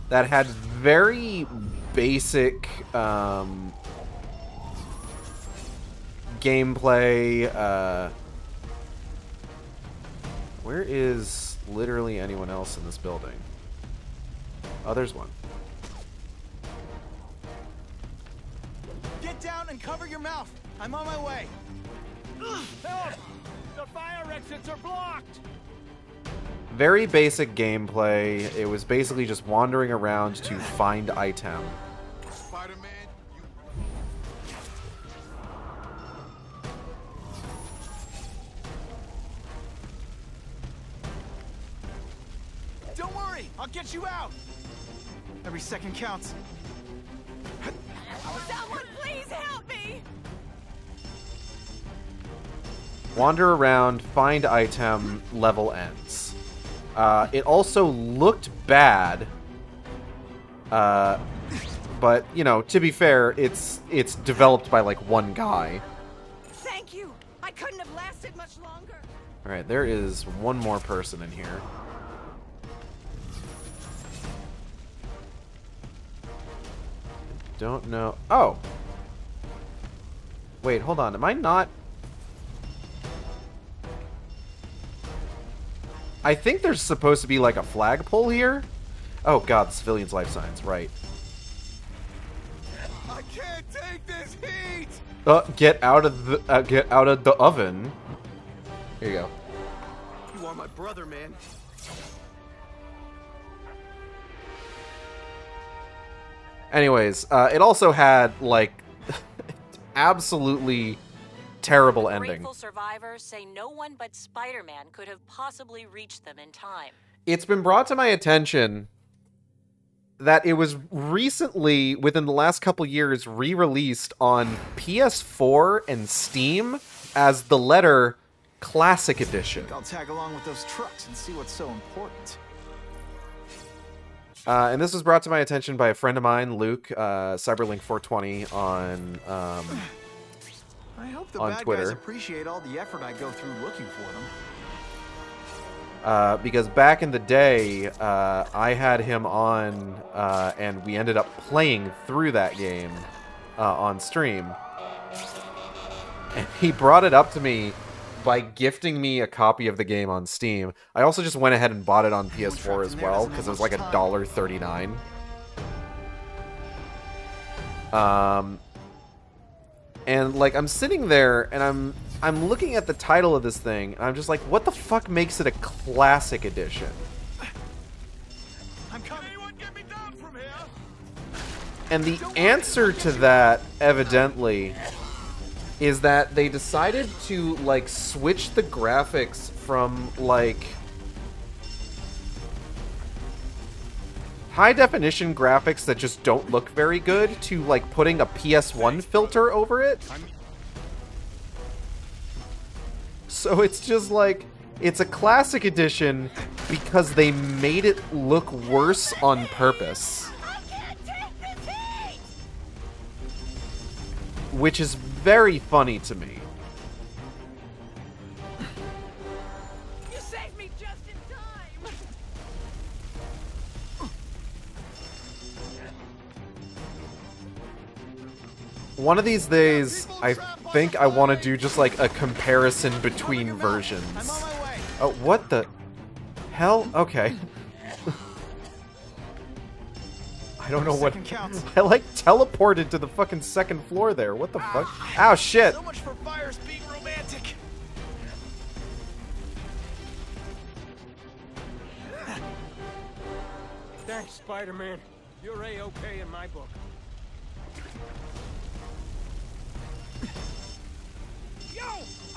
That had very basic gameplay. Where is literally anyone else in this building? Oh, there's one. Get down and cover your mouth. I'm on my way. Help! The fire exits are blocked! Very basic gameplay. It was basically just wandering around to find item. Spider-Man, Don't worry, I'll get you out. Every second counts. Someone please help me! Wander around, find item, level ends. It also looked bad. But, you know, to be fair, it's developed by, like, one guy. Thank you! I couldn't have lasted much longer! Alright, there is one more person in here. Don't know. Oh! Wait, hold on. Am I not... I think there's supposed to be, like, a flagpole here? Oh, God, civilian's life signs. Right. I can't take this heat. Get out of the oven. Here you go. You are my brother, man. Anyways, it also had, like, absolutely terrible ending. Grateful survivors say no one but Spider-Man could have possibly reached them in time. It's been brought to my attention that it was recently, within the last couple years, re-released on PS4 and Steam as the letter Classic Edition. I'll tag along with those trucks and see what's so important. And this was brought to my attention by a friend of mine, Luke, Cyberlink420 on I hope the on bad Twitter. guys appreciate all the effort I go through looking for them. Because back in the day, I had him on, and we ended up playing through that game on stream. And he brought it up to me by gifting me a copy of the game on Steam. I also just went ahead and bought it on PS4 as well, because it was like $1.39. And like I'm sitting there and I'm looking at the title of this thing and I'm just like, what the fuck makes it a classic edition? And the answer to that, evidently, is that they decided to like switch the graphics from like high definition graphics that just don't look very good to like putting a PS1 filter over it. So it's just like, it's a classic edition because they made it look worse on purpose. Which is very funny to me. You saved me just in time. One of these days, I think I want to do just like a comparison between versions. Oh, what the hell? Okay. I don't know what. I like teleported to the fucking second floor there. What the fuck? Ow, shit. So much for fires being romantic. Thanks, Spider-Man. You're A-okay in my book. Yo!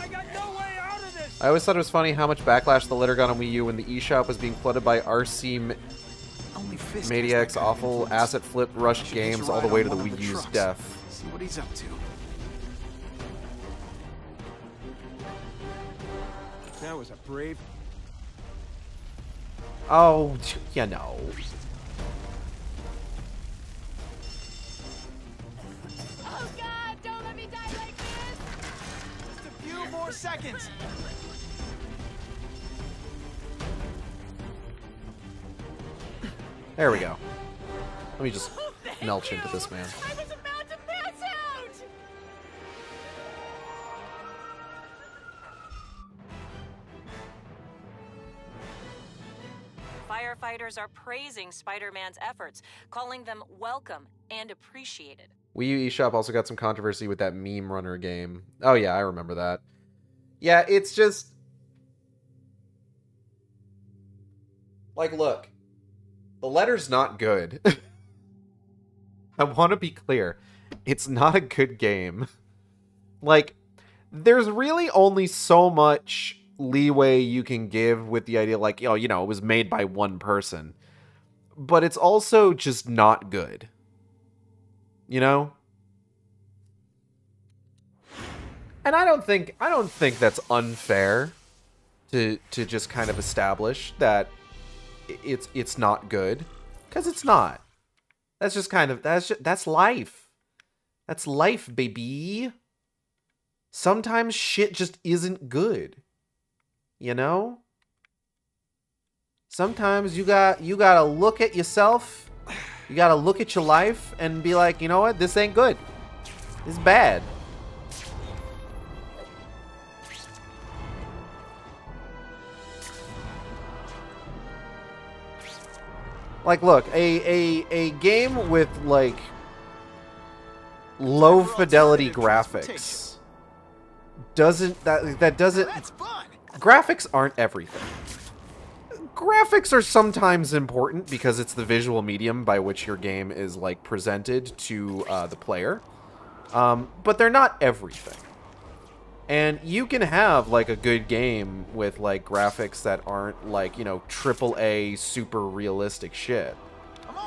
I got no way out of this! I always thought it was funny how much backlash the letter got on Wii U when the eShop was being flooded by RC Maniac's awful asset flip rush games all the way to the Wii U's death. See what he's up to. That was a brave... Oh, you know. Oh God, don't let me die like this! Just a few more seconds. There we go. Let me just melch into this man. I was about to pass out! Firefighters are praising Spider-Man's efforts, calling them welcome and appreciated. Wii U eShop also got some controversy with that meme runner game. Oh yeah, I remember that. Yeah, it's just... Like, look. The letter's not good. I want to be clear. It's not a good game. Like, there's really only so much leeway you can give with the idea, like, you know, it was made by one person. But it's also just not good. You know? And I don't think that's unfair to just kind of establish that it's not good, because it's not. That's just kind of that's life. That's life, baby. Sometimes shit just isn't good. You know? Sometimes you gotta look at yourself, you gotta look at your life and be like, you know what, this ain't good. This is bad. Like, look, a game with, like, low fidelity graphics doesn't, that doesn't, graphics aren't everything. Graphics are sometimes important because it's the visual medium by which your game is, like, presented to the player. But they're not everything. And you can have, like, a good game with, like, graphics that aren't, like, you know, AAA super realistic shit.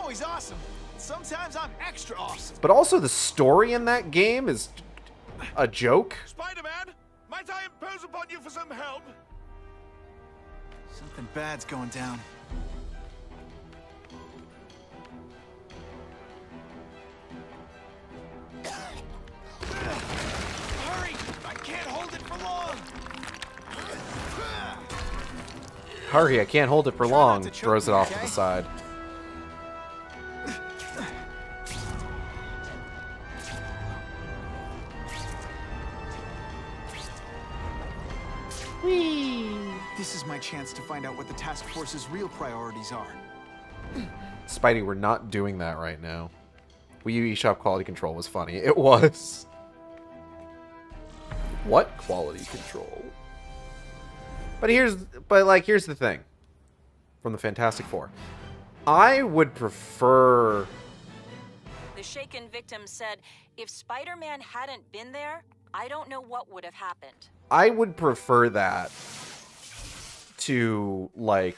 always awesome. Sometimes I'm extra awesome. But also the story in that game is a joke. Spider-Man, might I impose upon you for some help? Something bad's going down. Hurry! I can't hold it for long! Hurry, I can't hold it for long. Throws it off to the side. Whee! This is my chance to find out what the task force's real priorities are. Spidey, we're not doing that right now. Wii U eShop quality control was funny. It was. What quality control? But here's the thing. From the Fantastic Four. I would prefer... The shaken victim said, if Spider-Man hadn't been there, I don't know what would have happened. I would prefer that to, like,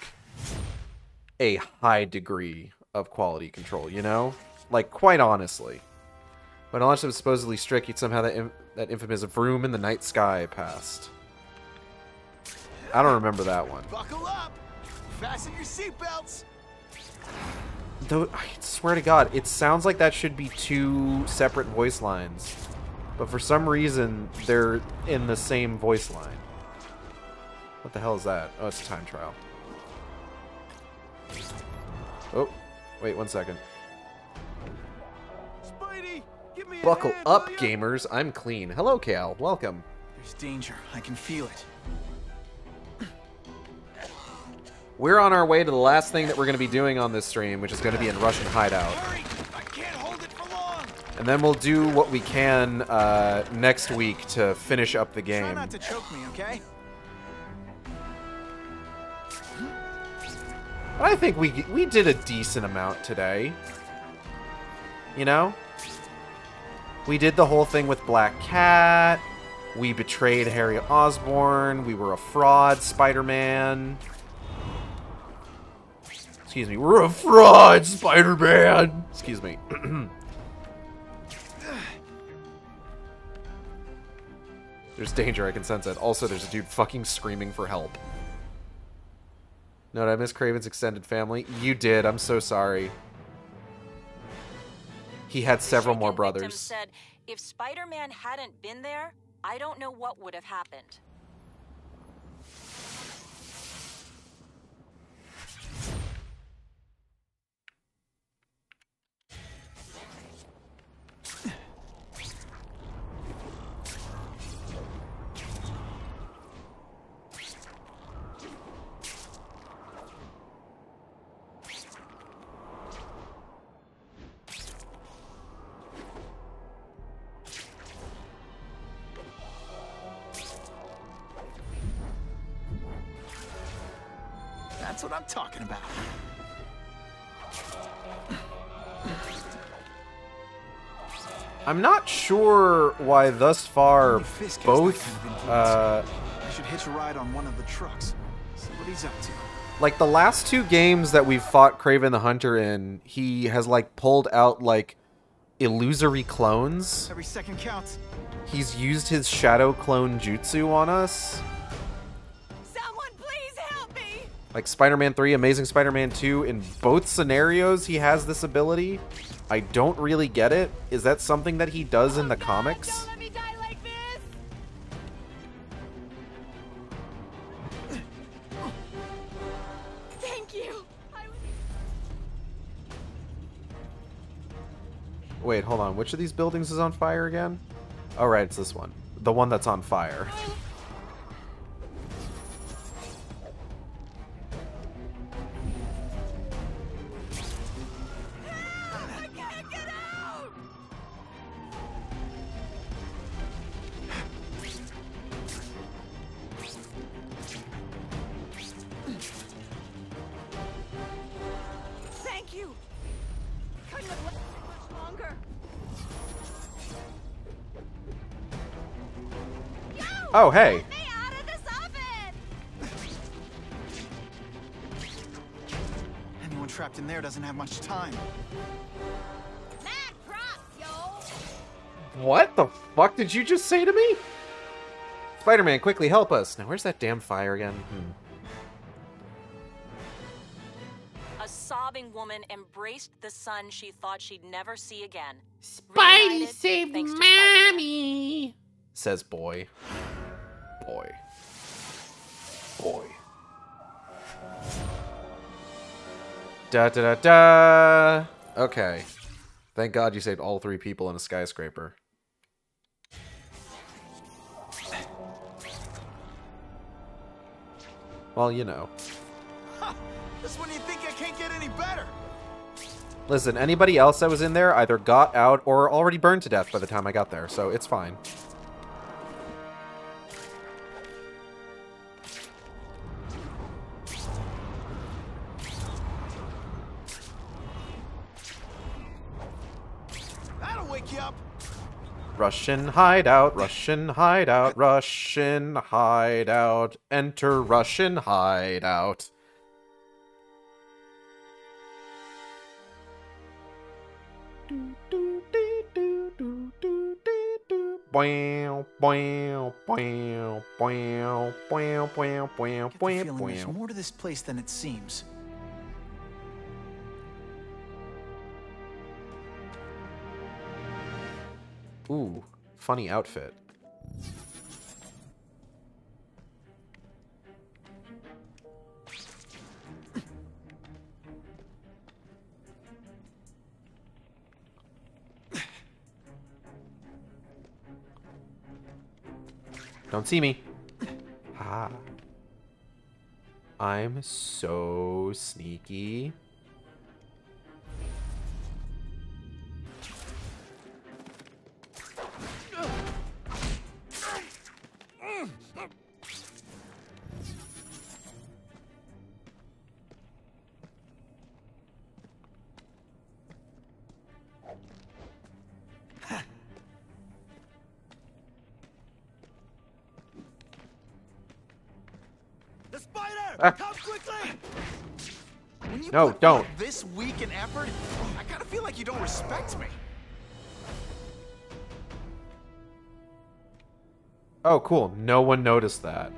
a high degree of quality control, you know? Like, quite honestly. But unless it was supposedly strict, you'd somehow that infamous vroom in the night sky passed. I don't remember that one. Buckle up! Fasten your seatbelts! Though, I swear to God, it sounds like that should be two separate voice lines. But for some reason, they're in the same voice line. What the hell is that? Oh, it's a time trial. Oh, wait 1 second. Spidey, give me Buckle a hand, up, will ya? gamers. I'm clean. Hello, Cal. Welcome. There's danger. I can feel it. We're on our way to the last thing that we're going to be doing on this stream, which is going to be in Russian Hideout. Hurry! I can't hold it for long! And then we'll do what we can next week to finish up the game. Try not to choke me, okay? But I think we did a decent amount today. You know? We did the whole thing with Black Cat. We betrayed Harry Osborn. We were a fraud, Spider-Man. Excuse me. We're a fraud, Spider-Man! Excuse me. There's danger, I can sense it. Also, there's a dude fucking screaming for help. No, did I miss Kraven's extended family? You did, I'm so sorry. He had several more brothers. Victim said, if Spider-Man hadn't been there, I don't know what would have happened. That's what I'm talking about. I'm not sure why thus far Only Fisk has both, that kind of influence. I should hitch a ride on one of the trucks. See what he's up to. like the last two games that we've fought Kraven the Hunter in, he has like pulled out like illusory clones. Every second counts. He's used his shadow clone jutsu on us. Someone please help me! Like Spider-Man 3, Amazing Spider-Man 2, in both scenarios he has this ability. I don't really get it. Is that something that he does in the comics? Don't let me die like this! Thank you! Wait, hold on. Which of these buildings is on fire again? Oh, right, it's this one. The one that's on fire. I can't get out! Thank you! Couldn't have lasted much longer. Oh, hey. Get me out of this oven! Anyone trapped trapped in there doesn't have much time. Mad props, yo! What the fuck did you just say to me? Spider-Man, quickly help us. Now, where's that damn fire again? A sobbing woman embraced the son she thought she'd never see again. Spidey Reunited saved thanks to Spider-Man. Mommy. Says boy. Boy. Boy. Da da da da. Okay. Thank God you saved all 3 people in a skyscraper. Well, you know. Ha! Just when you think I can't get any better. Listen, anybody else that was in there either got out or already burned to death by the time I got there, so it's fine. That'll wake you up. Russian hideout, Russian hideout, Russian hideout, enter Russian hideout. Bow, bow, bow, bow, bow, bow, bow, Get the feeling there's more to this place than it seems. Ooh, funny outfit. Don't see me. Ha. I'm so sneaky. The spider! Come quickly! When you No, put don't. forth this week in effort, I kind of feel like you don't respect me. Oh, cool. No one noticed that.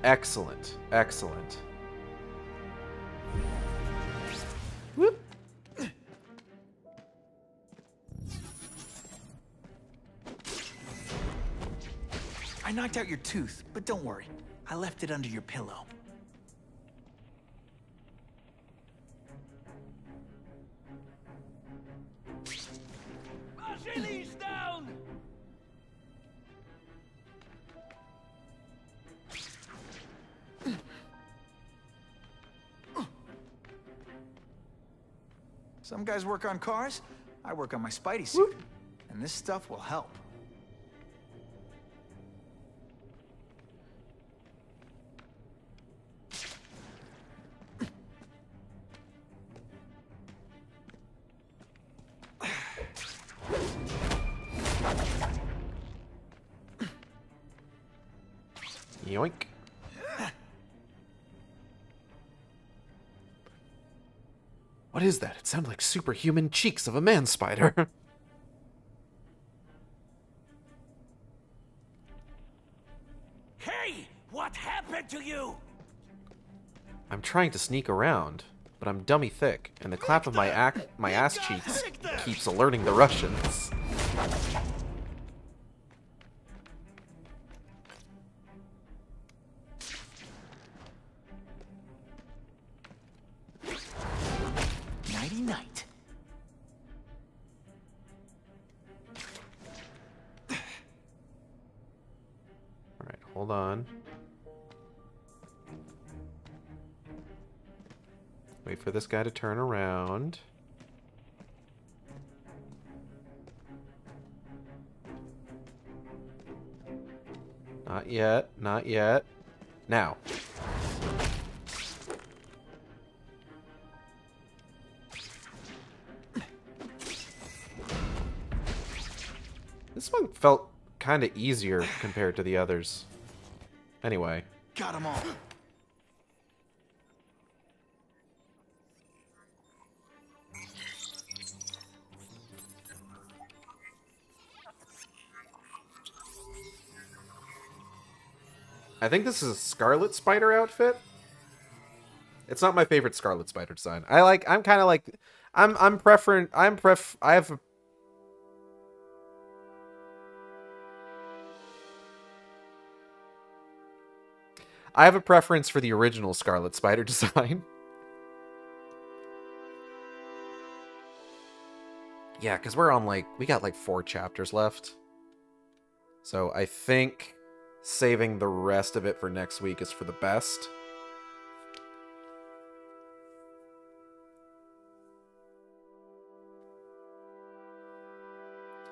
Excellent. Excellent. Whoop. I knocked out your tooth, but don't worry. I left it under your pillow. Achilles down! Some guys work on cars. I work on my Spidey suit. And this stuff will help. Yoink. What is that? It sounded like superhuman cheeks of a man spider. Hey! What happened to you? I'm trying to sneak around, but I'm dummy thick, and the clap of my ass cheeks keeps alerting the Russians. Nighty-night. Alright, hold on. Wait for this guy to turn around. Not yet, not yet. Now. This one felt kind of easier compared to the others. Anyway. Got 'em all. I think this is a Scarlet Spider outfit. It's not my favorite Scarlet Spider design. I'm kind of like, I have a preference for the original Scarlet Spider design. Yeah, because we're on we got 4 chapters left. So I think saving the rest of it for next week is for the best.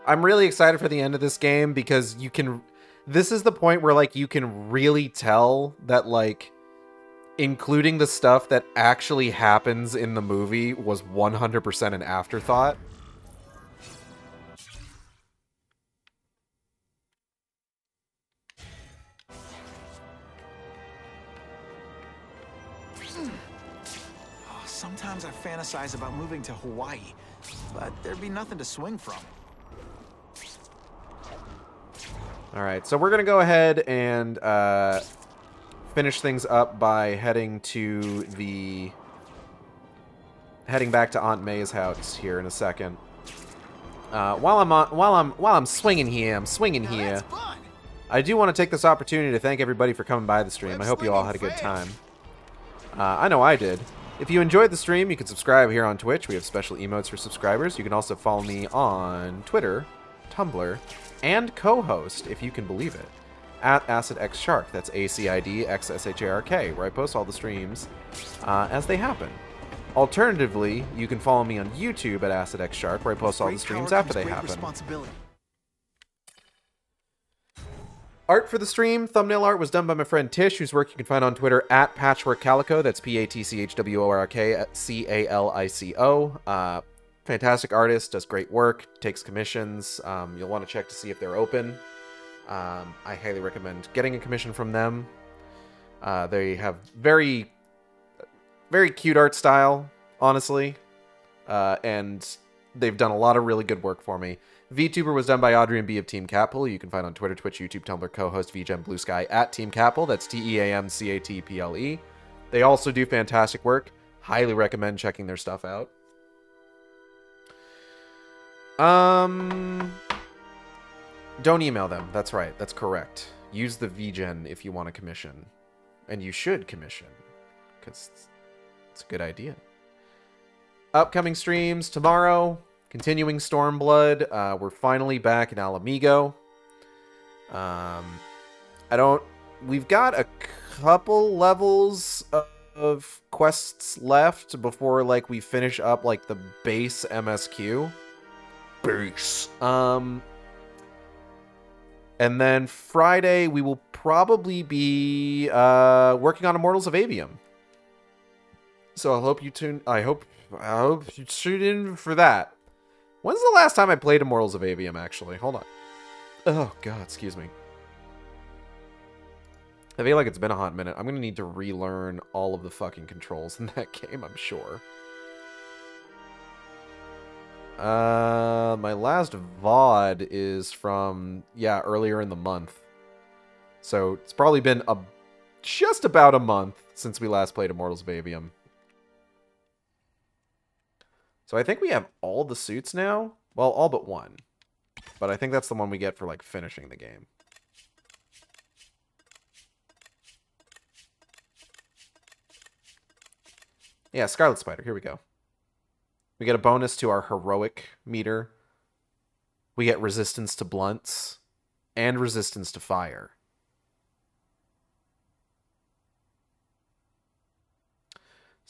I'm really excited for the end of this game because this is the point where you can really tell that including the stuff that actually happens in the movie was 100% an afterthought. Sometimes I fantasize about moving to Hawaii, but there'd be nothing to swing from. Alright, so we're going to go ahead and finish things up by heading back to Aunt May's house here in a second. While I'm swinging here, I do want to take this opportunity to thank everybody for coming by the stream. I hope you all had a good time. I know I did. If you enjoyed the stream, you can subscribe here on Twitch. We have special emotes for subscribers. You can also follow me on Twitter, Tumblr, and co-host, if you can believe it, at AcidXShark. That's AcidXShark, where I post all the streams as they happen. Alternatively, you can follow me on YouTube at AcidXShark, where I post all the streams after they happen. Art for the stream, thumbnail art, was done by my friend Tish, whose work you can find on Twitter at PatchworkCalico. That's PatchworkCalico. Fantastic artist, does great work, takes commissions. You'll want to check to see if they're open. I highly recommend getting a commission from them. They have very, very cute art style, honestly. And they've done a lot of really good work for me. VTuber was done by Audrey and B of Team Catple. You can find on Twitter, Twitch, YouTube, Tumblr, co-host VGem Blue Sky at Team Catple. That's TEAMCATPLE. They also do fantastic work. Highly recommend checking their stuff out. Don't email them. That's right. That's correct. Use the VGen if you want a commission. And you should commission. Because it's a good idea. Upcoming streams tomorrow. Continuing Stormblood. We're finally back in Alamigo. We've got a couple levels of quests left before we finish up the base MSQ. Base. And then Friday we will probably be working on Immortals of Avium. So I hope you tune in for that. When's the last time I played Immortals of Avium, actually? Hold on. Oh, God, excuse me. I feel like it's been a hot minute. I'm going to need to relearn all of the fucking controls in that game, I'm sure. My last VOD is from, earlier in the month. So it's probably been just about a month since we last played Immortals of Avium. So I think we have all the suits now. Well, all but one. But I think that's the one we get for, finishing the game. Yeah, Scarlet Spider. Here we go. We get a bonus to our heroic meter. We get resistance to blunts. And resistance to fire.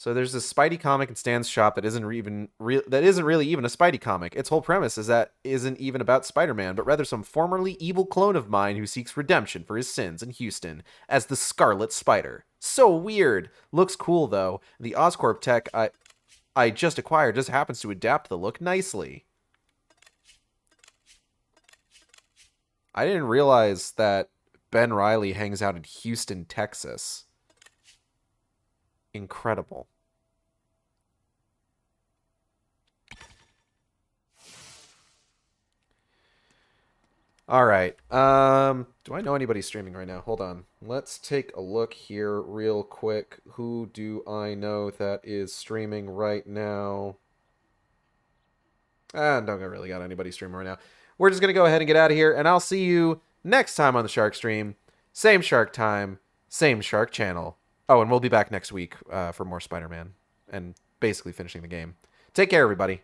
So there's this Spidey comic in Stan's shop that isn't really even a Spidey comic. Its whole premise is that isn't even about Spider-Man, but rather some formerly evil clone of mine who seeks redemption for his sins in Houston as the Scarlet Spider. So weird. Looks cool though. The Oscorp tech I just acquired just happens to adapt the look nicely. I didn't realize that Ben Reilly hangs out in Houston, Texas. Incredible. All right. Do I know anybody streaming right now? Hold on. Let's take a look here real quick. Who do I know that is streaming right now? I don't really got anybody streaming right now. We're just going to go ahead and get out of here, and I'll see you next time on the Shark Stream. Same Shark time, same Shark channel. Oh, and we'll be back next week for more Spider-Man and basically finishing the game. Take care, everybody.